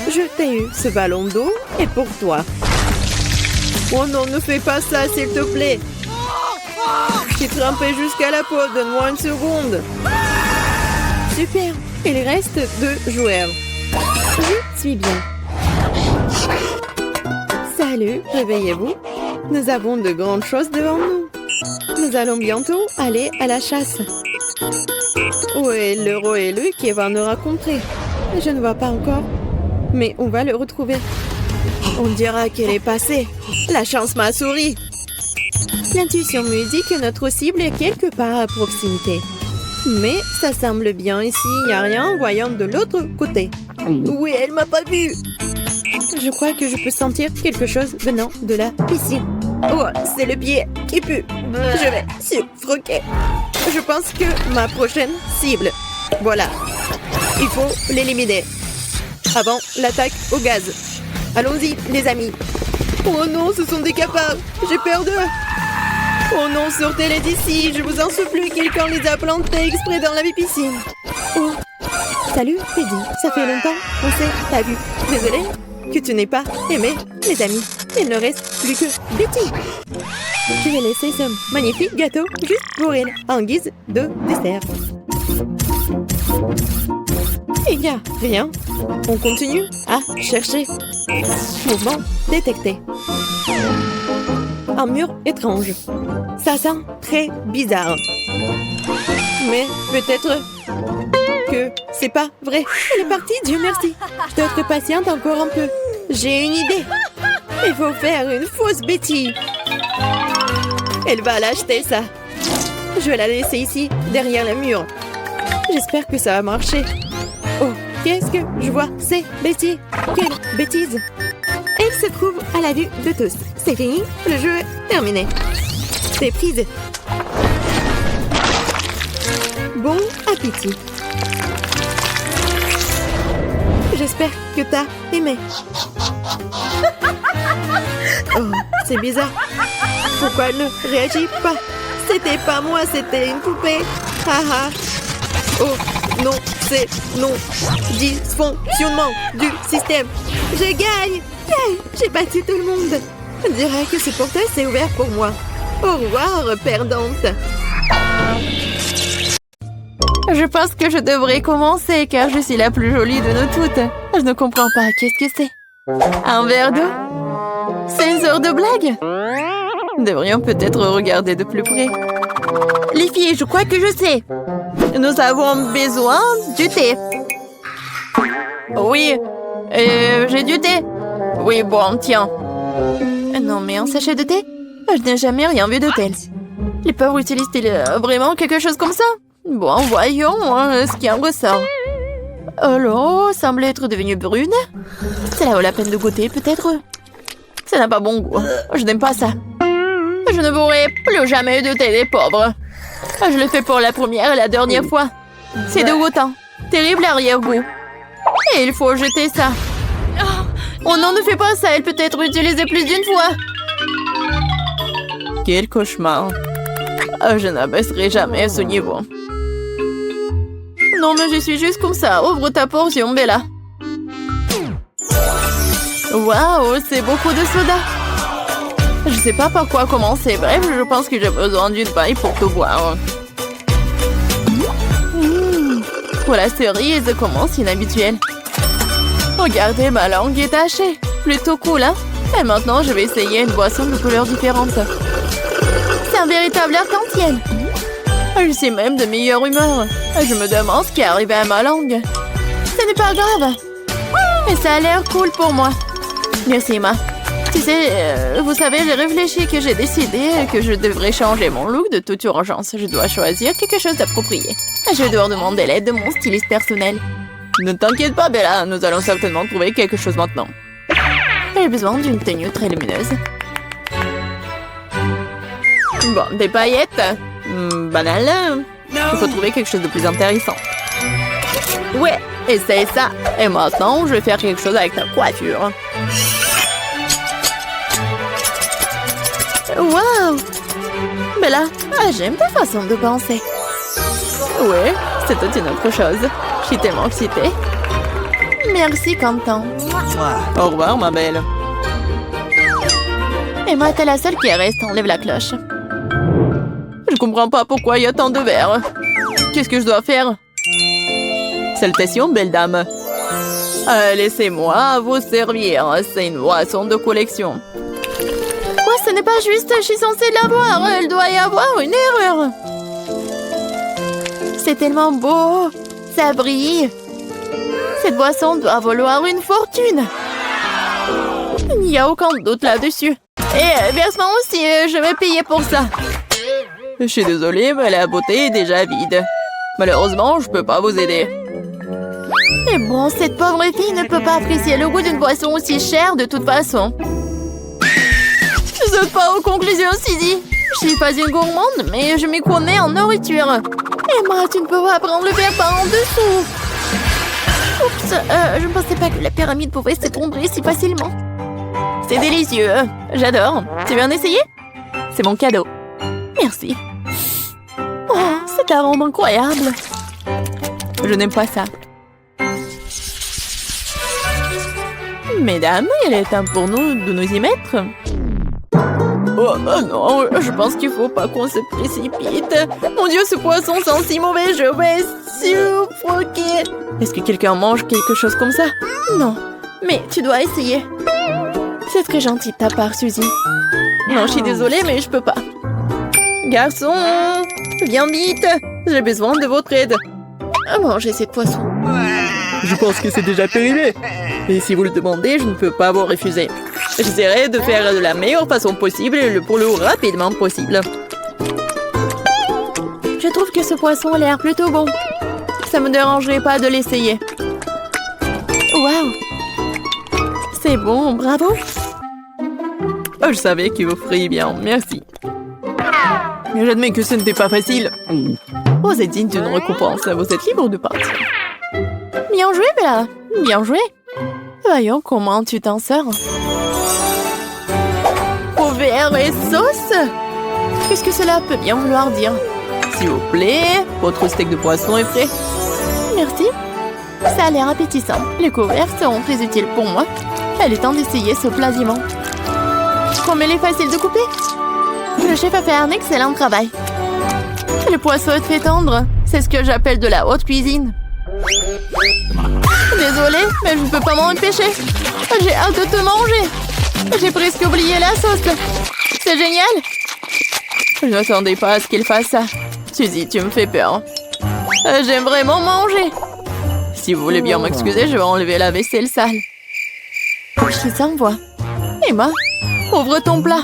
S2: Je t'ai eu. Ce ballon d'eau est pour toi. Oh non, ne fais pas ça, s'il te plaît. Je suis trempée jusqu'à la peau. Donne-moi une seconde. Super. Il reste 2 joueurs. Je suis bien. Salut, réveillez-vous. Nous avons de grandes choses devant nous. Nous allons bientôt aller à la chasse. Où est l'euro élu qui va nous rencontrer? Je ne vois pas encore. Mais on va le retrouver. On dira qu'elle est passée. La chance m'a souri. L'intuition me dit que notre cible est quelque part à proximité. Mais ça semble bien ici. Il n'y a rien. Voyons de l'autre côté. Oui, elle m'a pas vu. Je crois que je peux sentir quelque chose venant de la piscine. Oh, c'est le pied qui pue. Je vais suffoquer. Je pense que ma prochaine cible. Voilà. Il faut l'éliminer. Avant l'attaque au gaz. Allons-y, les amis. Oh non, ce sont des cafards. J'ai peur d'eux. Oh non, sortez-les d'ici. Je vous en supplie, quelqu'un les a plantés exprès dans la piscine. Oh. Salut, Teddy. Ça fait longtemps qu'on s'est pas vu. Désolée que tu n'aies pas aimé les amis. Il ne reste plus que Betty. Je vais laisser ce magnifique gâteau juste pour elle, en guise de dessert. Il n'y a rien. On continue à chercher. Mouvement détecté. Un mur étrange. Ça sent très bizarre. Mais peut-être que c'est pas vrai. Elle est partie, Dieu merci. Je dois être patiente encore un peu. J'ai une idée. Il faut faire une fausse Betty. Elle va l'acheter, ça. Je vais la laisser ici, derrière le mur. J'espère que ça va marcher. Oh, qu'est-ce que je vois? C'est Betty. Quelle bêtise. Elle se trouve à la vue de tous. C'est fini, le jeu est terminé. C'est prise. bon appétit. J'espère que t'as aimé. Oh, c'est bizarre. Pourquoi elle ne réagit pas? C'était pas moi, c'était une poupée. Haha. Oh, non, c'est non. Dysfonctionnement du système. Je gagne. Yeah, j'ai battu tout le monde. On dirait que ce portail s'est ouvert pour moi. Au revoir, perdante.
S3: Je pense que je devrais commencer car je suis la plus jolie de nous toutes. Je ne comprends pas. Qu'est-ce que c'est? Un verre d'eau? C'est une sorte de blague? Nous devrions peut-être regarder de plus près. Les filles, je crois que je sais. Nous avons besoin du thé. Oui, j'ai du thé. Oui, bon, tiens. Non, mais un sachet de thé? Je n'ai jamais rien vu de tel. Les pauvres utilisent-ils vraiment quelque chose comme ça? Bon, voyons ce qui en ressort. Oh là, semble être devenue brune. Cela vaut la peine de goûter, peut-être? Ça n'a pas bon goût. Je n'aime pas ça. Je ne boirai plus jamais de thé des pauvres. Je le fais pour la première et la dernière fois. C'est dégoûtant. Terrible arrière-goût. Et il faut jeter ça. Oh non, ne fais pas ça. Elle peut être utilisée plus d'une fois. Quel cauchemar. Je n'abaisserai jamais ce niveau. Non, mais je suis juste comme ça. Ouvre ta portion, Bella. Waouh, c'est beaucoup de soda. Je sais pas par quoi commencer. Bref, je pense que j'ai besoin d'une paille pour tout boire. Pour la cerise, comment c'est inhabituel. Regardez, ma langue est tachée. Plutôt cool, hein? Et maintenant, je vais essayer une boisson de couleurs différentes. C'est un véritable arc-en-ciel. Je suis même de meilleure humeur. Je me demande ce qui est arrivé à ma langue. Ce n'est pas grave. Mais ça a l'air cool pour moi. Merci, Emma. Tu sais, vous savez, j'ai réfléchi que j'ai décidé que je devrais changer mon look de toute urgence. Je dois choisir quelque chose d'approprié. Je dois demander l'aide de mon styliste personnel. Ne t'inquiète pas, Bella. Nous allons certainement trouver quelque chose maintenant. J'ai besoin d'une tenue très lumineuse. Bon, des paillettes. Banal. Il faut trouver quelque chose de plus intéressant. Ouais, essaye ça. Et maintenant, je vais faire quelque chose avec ta coiffure. Wow! Bella, j'aime ta façon de penser. Ouais, c'était une autre chose. Je suis tellement excitée. Merci, Quentin. Au revoir, ma belle. Emma, t'es la seule qui reste. Enlève la cloche. Je comprends pas pourquoi il y a tant de verres. Qu'est-ce que je dois faire? Salutations, belle dame. Laissez-moi vous servir. C'est une boisson de collection. Quoi, ce n'est pas juste. Je suis censée l'avoir. Il doit y avoir une erreur. C'est tellement beau. Ça brille. Cette boisson doit valoir une fortune. Il n'y a aucun doute là-dessus. Et verse-moi aussi, je vais payer pour ça. Je suis désolée, mais la beauté est déjà vide. Malheureusement, je peux pas vous aider. Mais bon, cette pauvre fille ne peut pas apprécier le goût d'une boisson aussi chère de toute façon. Je saute pas aux conclusions, Sidi. Je suis pas une gourmande, mais je m'y connais en nourriture. Emma, tu ne peux pas prendre le verre par en dessous. Oups, je ne pensais pas que la pyramide pouvait s'effondrer si facilement. C'est délicieux. J'adore. Tu veux en essayer? C'est mon cadeau. Merci. Oh, c'est un arôme incroyable. Je n'aime pas ça. Mesdames, il est temps pour nous de nous y mettre. Oh non, je pense qu'il faut pas qu'on se précipite. Mon Dieu, ce poisson sent si mauvais, je vais suffoquer. Est-ce que quelqu'un mange quelque chose comme ça? Non, mais tu dois essayer. C'est très gentil de ta part, Suzy. Non, je suis désolée, mais je peux pas. Garçon, viens vite. J'ai besoin de votre aide. Mangez cette poisson. Je pense que c'est déjà périmé. Et si vous le demandez, je ne peux pas vous refuser. J'essaierai de faire de la meilleure façon possible et le plus rapidement possible. Je trouve que ce poisson a l'air plutôt bon. Ça me dérangerait pas de l'essayer. Waouh! C'est bon, bravo! Oh, je savais que vous feriez bien, merci. Mais j'admets que ce n'était pas facile. Vous êtes digne d'une récompense. Vous êtes libre de partir. Bien joué, Bella. Bien joué. Voyons comment tu t'en sors. Couvert et sauce. Qu'est-ce que cela peut bien vouloir dire? S'il vous plaît, votre steak de poisson est frais. Merci. Ça a l'air appétissant. Les couverts seront très utiles pour moi. Il est temps d'essayer ce plat vivant. Comme il est facile de couper. Le chef a fait un excellent travail. Le poisson est très tendre. C'est ce que j'appelle de la haute cuisine. Désolée, mais je ne peux pas m'en empêcher. J'ai hâte de te manger. J'ai presque oublié la sauce. C'est génial. Je n'attendais pas à ce qu'il fasse ça. Suzy, tu me fais peur. J'aime vraiment manger. Si vous voulez bien m'excuser, je vais enlever la vaisselle sale. Je suis sans voix. Emma, ouvre ton plat.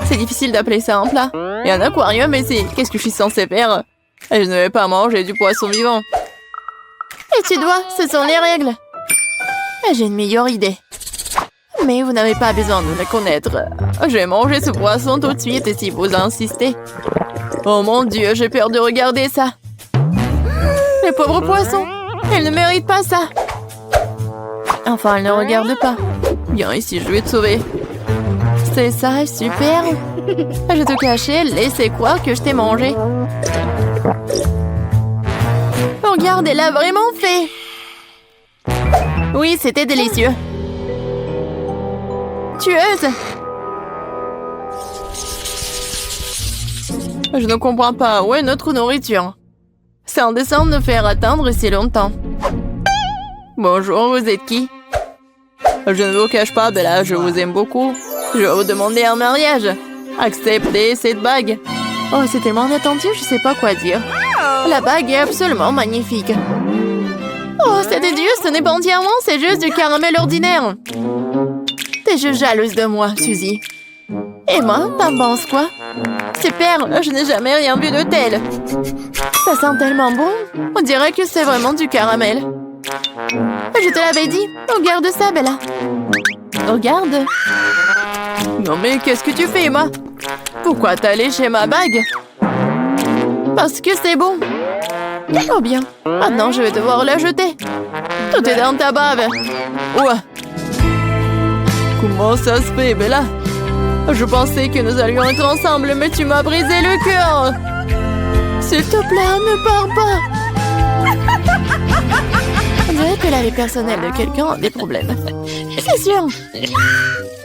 S3: C'est difficile d'appeler ça un plat. Et un aquarium, mais c'est... Qu'est-ce que je suis censée faire? Je ne vais pas manger du poisson vivant. Et tu dois, ce sont les règles. J'ai une meilleure idée. Mais vous n'avez pas besoin de la connaître. Je vais manger ce poisson tout de suite et si vous insistez. Oh mon Dieu, j'ai peur de regarder ça. Le pauvre poisson, il ne mérite pas ça. Enfin, elle ne regarde pas. Viens ici, je vais te sauver. C'est ça, super. Je te cachais, laissez croire que je t'ai mangé. Regarde, elle a vraiment fait. Oui, c'était délicieux. Tueuse. Je ne comprends pas. Où est notre nourriture? C'est indécent de faire attendre si longtemps. Bonjour, vous êtes qui? Je ne vous cache pas, Bella, je vous aime beaucoup. Je vais vous demander un mariage. Acceptez cette bague. Oh, c'est tellement inattentif, je ne sais pas quoi dire. La bague est absolument magnifique. Oh, c'est Dieu, ce n'est pas entièrement, c'est juste du caramel ordinaire. T'es juste jalouse de moi, Suzy. Emma, t'en penses quoi? Super, je n'ai jamais rien vu de tel. Ça sent tellement bon. On dirait que c'est vraiment du caramel. Je te l'avais dit. Regarde ça, Bella. Regarde. Non mais qu'est-ce que tu fais, Emma? Pourquoi t'as léché ma bague? Parce que c'est bon. Oh bien. Maintenant, je vais devoir la jeter. Tout est dans ta bave. Ouah. Comment ça se fait, Bella? Je pensais que nous allions être ensemble, mais tu m'as brisé le cœur. S'il te plaît, ne pars pas. On dirait que la vie personnelle de quelqu'un a des problèmes. C'est sûr.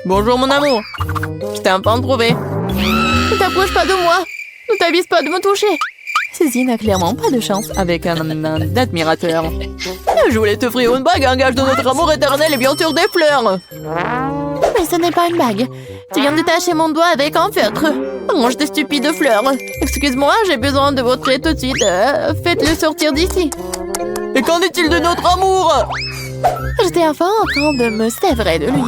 S3: Bonjour, mon amour. Je t'ai enfin trouvé. Ne t'approche pas de moi. Ne t'avise pas de me toucher. Suzy n'a clairement pas de chance avec un admirateur. Je voulais t'offrir une bague, un gage de notre amour éternel et bien sûr des fleurs. Mais ce n'est pas une bague. Tu viens de tacher mon doigt avec un feutre. Range tes stupides fleurs. Excuse-moi, j'ai besoin de votre aide tout de suite. Faites-le sortir d'ici. Et qu'en est-il de notre amour? J'étais enfin en train de me sévrer de lui.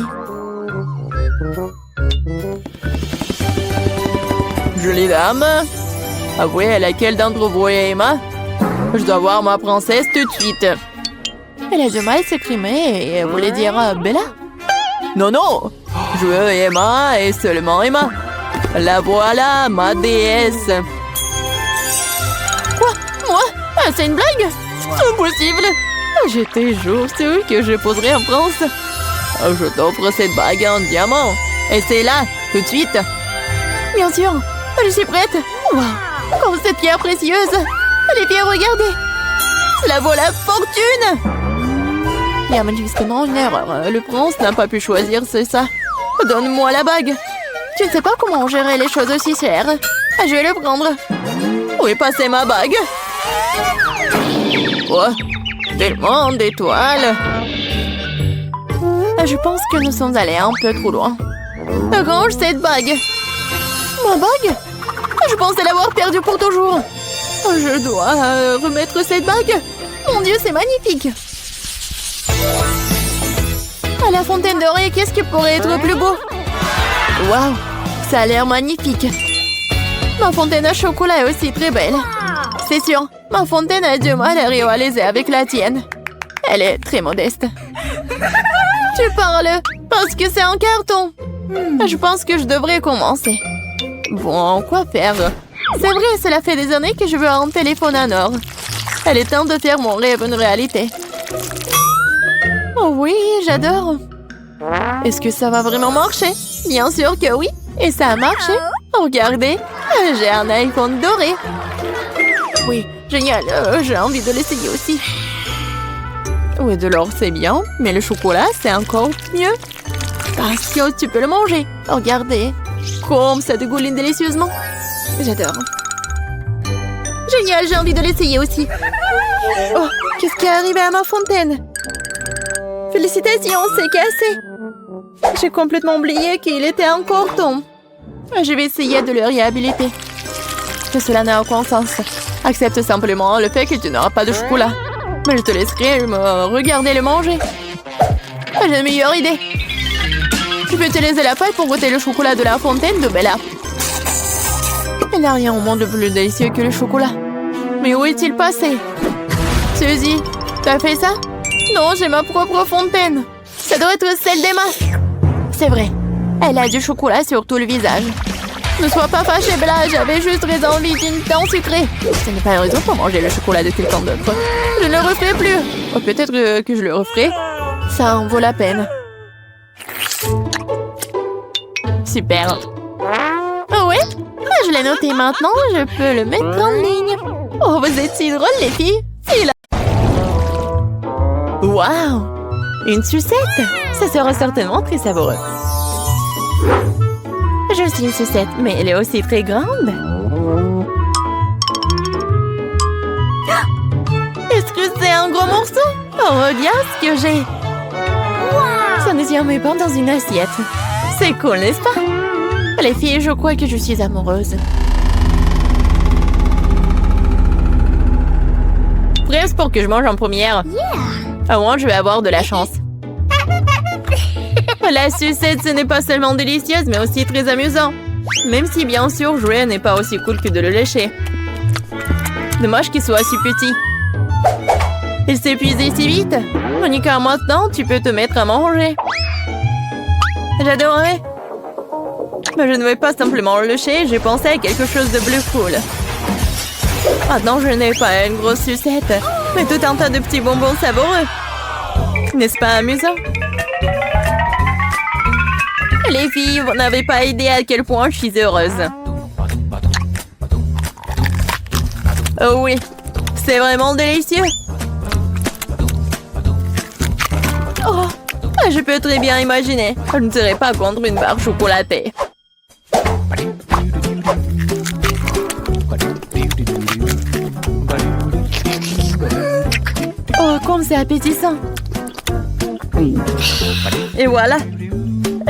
S3: Jolie dame. Avouez à laquelle d'entre vous est Emma? Je dois voir ma princesse tout de suite. Elle a du mal à s'exprimer et elle voulait dire Bella. Non, non. Je veux Emma et seulement Emma. La voilà, ma déesse. Quoi? Moi? C'est une blague? C'est impossible. J'étais toujours sûre que je poserais un prince. Je t'offre cette bague en diamant. Et c'est là, tout de suite. Bien sûr. Je suis prête. Wow. Oh, cette pierre précieuse. Les pierres, regardez. Cela vaut la fortune. Il y a manifestement une erreur. Le prince n'a pas pu choisir, c'est ça. Donne-moi la bague. Tu ne sais pas comment gérer les choses aussi chères. Je vais le prendre. Où est passée ma bague? Quoi? Tellement d'étoiles. Je pense que nous sommes allés un peu trop loin. Range cette bague. Ma bague? Je pensais l'avoir perdue pour toujours. Je dois remettre cette bague. Mon Dieu, c'est magnifique. À la fontaine dorée, qu'est-ce qui pourrait être plus beau? Waouh, ça a l'air magnifique. Ma fontaine à chocolat est aussi très belle. C'est sûr, ma fontaine a du mal à rivaliser avec la tienne. Elle est très modeste. Tu parles parce que c'est un carton. Je pense que je devrais commencer. Bon, quoi faire? C'est vrai, cela fait des années que je veux un téléphone en or. Elle est temps de faire mon rêve une réalité. Oh oui, j'adore. Est-ce que ça va vraiment marcher? Bien sûr que oui. Et ça a marché. Regardez, j'ai un iPhone doré. Oui, génial. J'ai envie de l'essayer aussi. Oui, de l'or, c'est bien. Mais le chocolat, c'est encore mieux. Parce que tu peux le manger. Regardez. Comme ça dégouline délicieusement. J'adore. Génial, j'ai envie de l'essayer aussi. Oh, qu'est-ce qui est arrivé à ma fontaine? Félicitations, c'est cassé. J'ai complètement oublié qu'il était encore temps. Je vais essayer de le réhabiliter. Que cela n'a aucun sens. Accepte simplement le fait que tu n'auras pas de chocolat. Mais je te laisserai me regarder le manger. J'ai une meilleure idée. Tu peux utiliser la paille pour goûter le chocolat de la fontaine de Bella. Il n'y a rien au monde de plus délicieux que le chocolat. Mais où est-il passé? Suzy, t'as fait ça? Non, j'ai ma propre fontaine. Ça doit être celle d'Emma. C'est vrai. Elle a du chocolat sur tout le visage. Ne sois pas fâchée, Bella. J'avais juste très envie d'une dent sucrée. Ce n'est pas une raison pour manger le chocolat de quelqu'un d'autre. Je ne le referai plus. Oh, peut-être que je le referai. Ça en vaut la peine. Super. Oh ouais? Je l'ai noté maintenant. Je peux le mettre en ligne. Oh, vous êtes si drôles, les filles. C'est là. Waouh! Une sucette! Ça sera certainement très savoureux. Je suis une sucette, mais elle est aussi très grande. Est-ce que c'est un gros morceau? Oh, regarde ce que j'ai! Ça ne tient même pas dans une assiette. C'est cool, n'est-ce pas? Les filles, je crois que je suis amoureuse. Presque pour que je mange en première. Au moins, je vais avoir de la chance. La sucette, ce n'est pas seulement délicieuse, mais aussi très amusant. Même si, bien sûr, jouer n'est pas aussi cool que de le lécher. Dommage qu'il soit si petit. Il s'épuise si vite. Monica, maintenant, tu peux te mettre à manger. J'adorerais. Mais je ne vais pas simplement le lécher, j'ai pensé à quelque chose de plus cool. Maintenant, je n'ai pas une grosse sucette, mais tout un tas de petits bonbons savoureux. N'est-ce pas amusant? Les filles, vous n'avez pas idée à quel point je suis heureuse. Oh oui, c'est vraiment délicieux. Oh, je peux très bien imaginer. Je ne serais pas contre une barre chocolatée. Oh, comme c'est appétissant. Et voilà.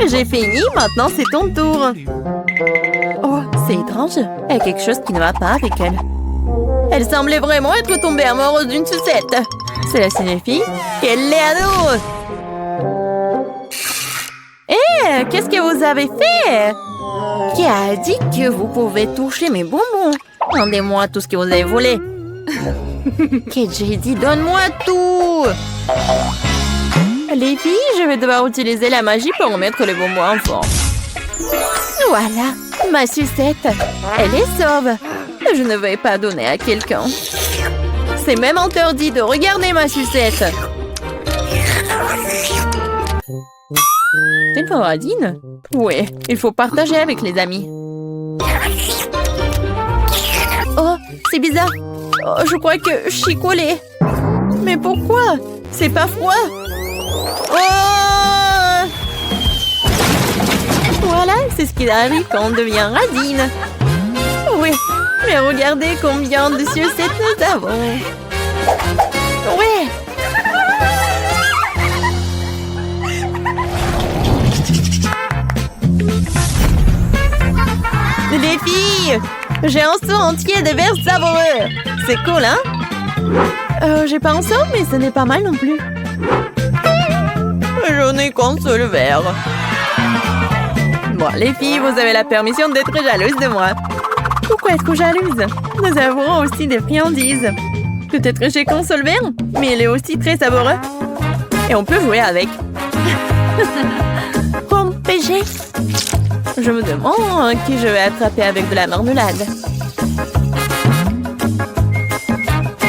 S3: J'ai fini, maintenant c'est ton tour. Oh, c'est étrange. Il y a quelque chose qui ne va pas avec elle. Elle semblait vraiment être tombée amoureuse d'une sucette. Cela signifie qu'elle l'est à nous. Eh, qu'est-ce que vous avez fait? Qui a dit que vous pouvez toucher mes bonbons? Rendez-moi tout ce que vous avez volé. Que j'ai dit, donne-moi tout. Les filles, je vais devoir utiliser la magie pour remettre le bonbon en forme. Voilà, ma sucette. Elle est sauve. Je ne vais pas donner à quelqu'un. C'est même interdit de regarder ma sucette. C'est une paradine? Oui, il faut partager avec les amis. Oh, c'est bizarre. Oh, je crois que je suis collée. Mais pourquoi? C'est pas froid. Oh! Voilà, c'est ce qui arrive quand on devient radine. Oui, mais regardez combien de sucettes nous avons. Oui. Les filles, j'ai un seau entier de verres savoureux. C'est cool, hein? J'ai pas un seau, mais ce n'est pas mal non plus. Je n'ai qu'un seul verre. Bon, les filles, vous avez la permission d'être jalouses de moi. Pourquoi être jalouse? Nous avons aussi des friandises. Peut-être j'ai qu'un seul verre, mais il est aussi très savoureux. Et on peut jouer avec. Comme PG. Je me demande qui je vais attraper avec de la marmelade.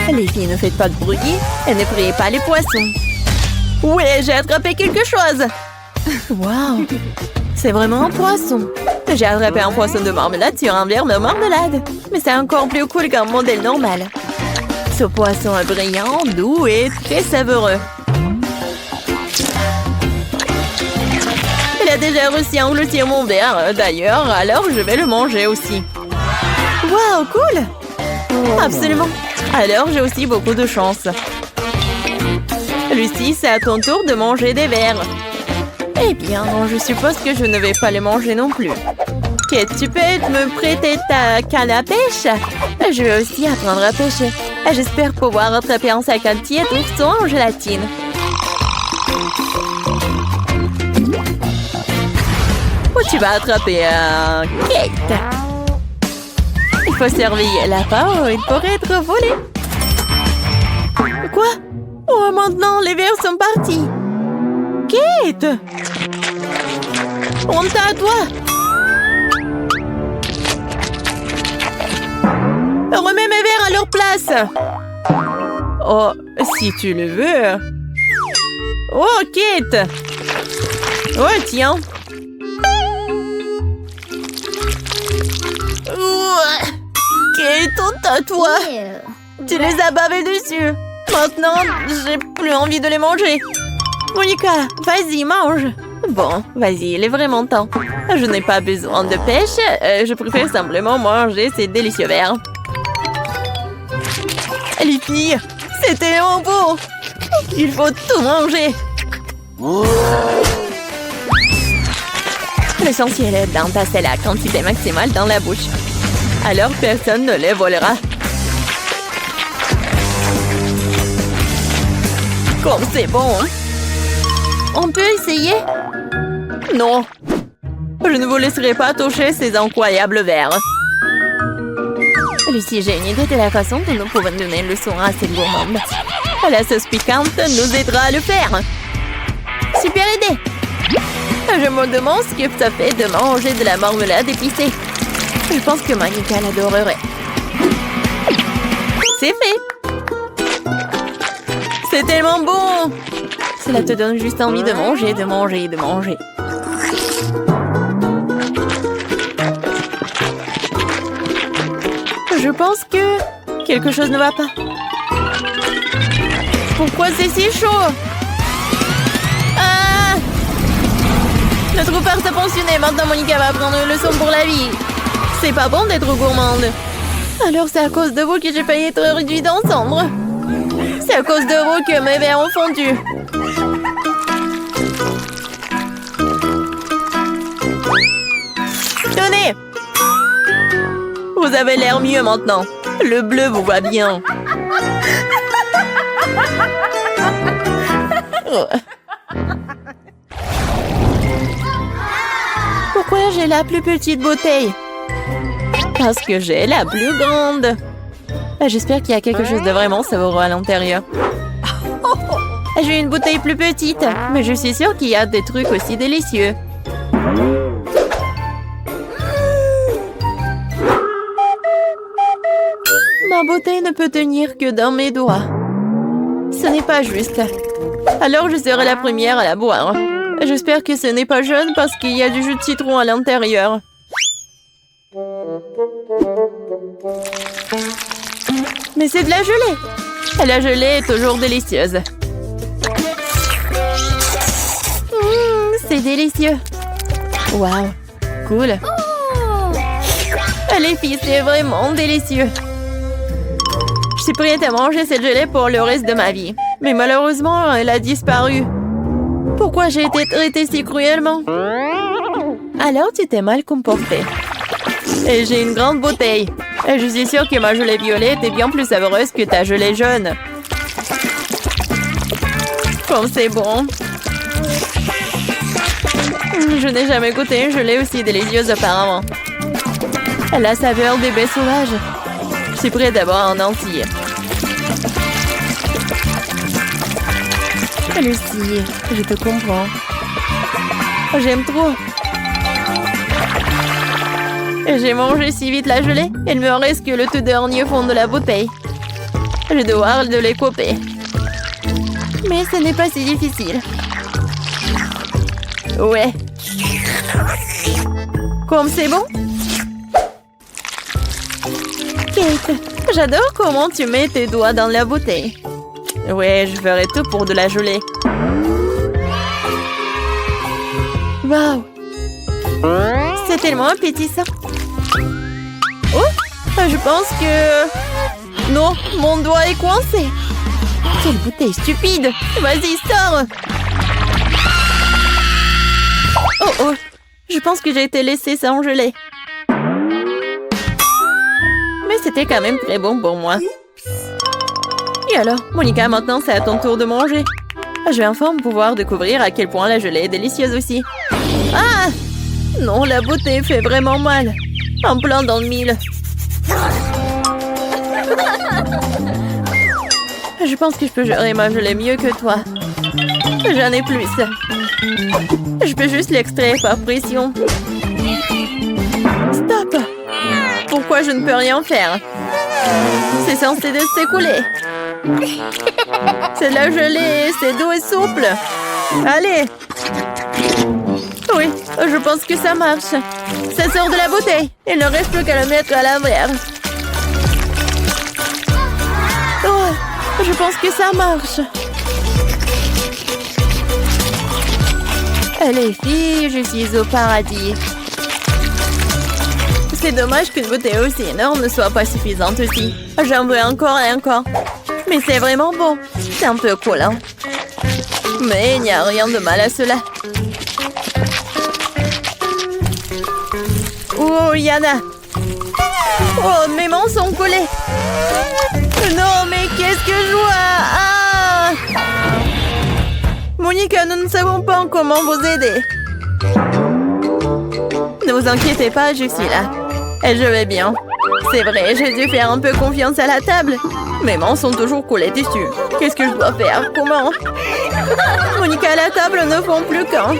S2: Les filles, ne faites pas de bruit et ne priez pas les poissons. Ouais, j'ai attrapé quelque chose. Waouh, c'est vraiment un poisson. J'ai attrapé un poisson de marmelade sur un verre de marmelade. Mais c'est encore plus cool qu'un modèle normal. Ce poisson est brillant, doux et très savoureux. Il a déjà réussi à engloutir mon verre, d'ailleurs, alors je vais le manger aussi. Waouh, cool! Absolument. Alors j'ai aussi beaucoup de chance. Lucie, c'est à ton tour de manger des vers. Eh bien, je suppose que je ne vais pas les manger non plus. Kate, tu peux me prêter ta canne à pêche? Je vais aussi apprendre à pêcher. J'espère pouvoir attraper un sac entier d'ourson en gélatine. Où tu vas attraper un Kate? Il faut surveiller la part où il pourrait être volé. Quoi? Oh, maintenant, les vers sont partis. Kate! Honte à toi! Remets mes verres à leur place! Oh, si tu le veux. Oh, Kate! Oh, tiens! Kate, honte à toi! Tu les as bavés dessus! Maintenant, j'ai plus envie de les manger! Monica, vas-y, mange! Bon, vas-y, il est vraiment temps. Je n'ai pas besoin de pêche, je préfère simplement manger ces délicieux vers. Les filles, c'est tellement beau! Il faut tout manger! L'essentiel est d'entasser la quantité maximale dans la bouche. Alors personne ne les volera. Comme c'est bon! On peut essayer? Non. Je ne vous laisserai pas toucher ces incroyables vers. Lucie, j'ai une idée de la façon dont nous pouvons donner une leçon à cette gourmande. La sauce piquante nous aidera à le faire. Super idée! Je me demande ce que ça fait de manger de la marmelade épicée. Je pense que Monica l'adorerait. C'est fait! C'est tellement bon! Cela te donne juste envie de manger, de manger, de manger. Je pense que quelque chose ne va pas. Pourquoi c'est si chaud? Ah! Notre farce a fonctionné. Maintenant, Monica va prendre une leçon pour la vie. C'est pas bon d'être gourmande. Alors c'est à cause de vous que j'ai failli être réduite en cendres. C'est à cause de vous que mes verres ont fondu. Tenez! Vous avez l'air mieux maintenant. Le bleu vous va bien. Pourquoi j'ai la plus petite bouteille? Parce que j'ai la plus grande. J'espère qu'il y a quelque chose de vraiment savoureux à l'intérieur. J'ai une bouteille plus petite, mais je suis sûre qu'il y a des trucs aussi délicieux. Ma bouteille ne peut tenir que dans mes doigts. Ce n'est pas juste. Alors je serai la première à la boire. J'espère que ce n'est pas jaune parce qu'il y a du jus de citron à l'intérieur. Mais c'est de la gelée. La gelée est toujours délicieuse. C'est délicieux. Waouh, cool. Les filles, c'est vraiment délicieux. Je suis prête à manger cette gelée pour le reste de ma vie. Mais malheureusement, elle a disparu. Pourquoi j'ai été traitée si cruellement? Alors tu t'es mal comportée. Et j'ai une grande bouteille. Et je suis sûre que ma gelée violette est bien plus savoureuse que ta gelée jaune. Comme c'est bon. Je n'ai jamais goûté une gelée aussi délicieuse auparavant. La saveur des baies sauvages. Je suis prête à boire en entier. Lucie, je te comprends. J'aime trop. J'ai mangé si vite la gelée, il me reste que le tout dernier fond de la bouteille. Je vais devoir de les couper. Mais ce n'est pas si difficile. Ouais. Comme c'est bon? Kate, j'adore comment tu mets tes doigts dans la bouteille. Ouais, je ferai tout pour de la gelée. Waouh! C'est tellement appétissant. Oh, je pense que... Non, mon doigt est coincé. Quelle bouteille stupide! Vas-y, sors! Oh oh, je pense que j'ai été laissée sans gelée. Mais c'était quand même très bon pour moi. Et alors, Monica, maintenant c'est à ton tour de manger. Je vais enfin pouvoir découvrir à quel point la gelée est délicieuse aussi. Ah! Non, la bouteille fait vraiment mal. En plein dans le mille. Je pense que je peux gérer ma gelée mieux que toi. J'en ai plus. Je peux juste l'extraire par pression. Stop! Pourquoi je ne peux rien faire? C'est censé s'écouler. C'est de la gelée, c'est doux et souple. Allez! Oui, je pense que ça marche. Ça sort de la bouteille. Il ne reste plus qu'à le mettre à l'envers. Oh, je pense que ça marche. Les filles, je suis au paradis. C'est dommage qu'une bouteille aussi énorme ne soit pas suffisante aussi. J'en veux encore et encore. Mais c'est vraiment bon. C'est un peu collant. Mais il n'y a rien de mal à cela. Oh, Yana. Oh, mes mains sont collées. Non, mais qu'est-ce que je vois? Ah! Monica, nous ne savons pas comment vous aider. Ne vous inquiétez pas, je suis là. Et je vais bien. C'est vrai, j'ai dû faire un peu confiance à la table. Mes mains sont toujours collées dessus. Qu'est-ce que je dois faire? Comment? Monica, la table ne font plus qu'un.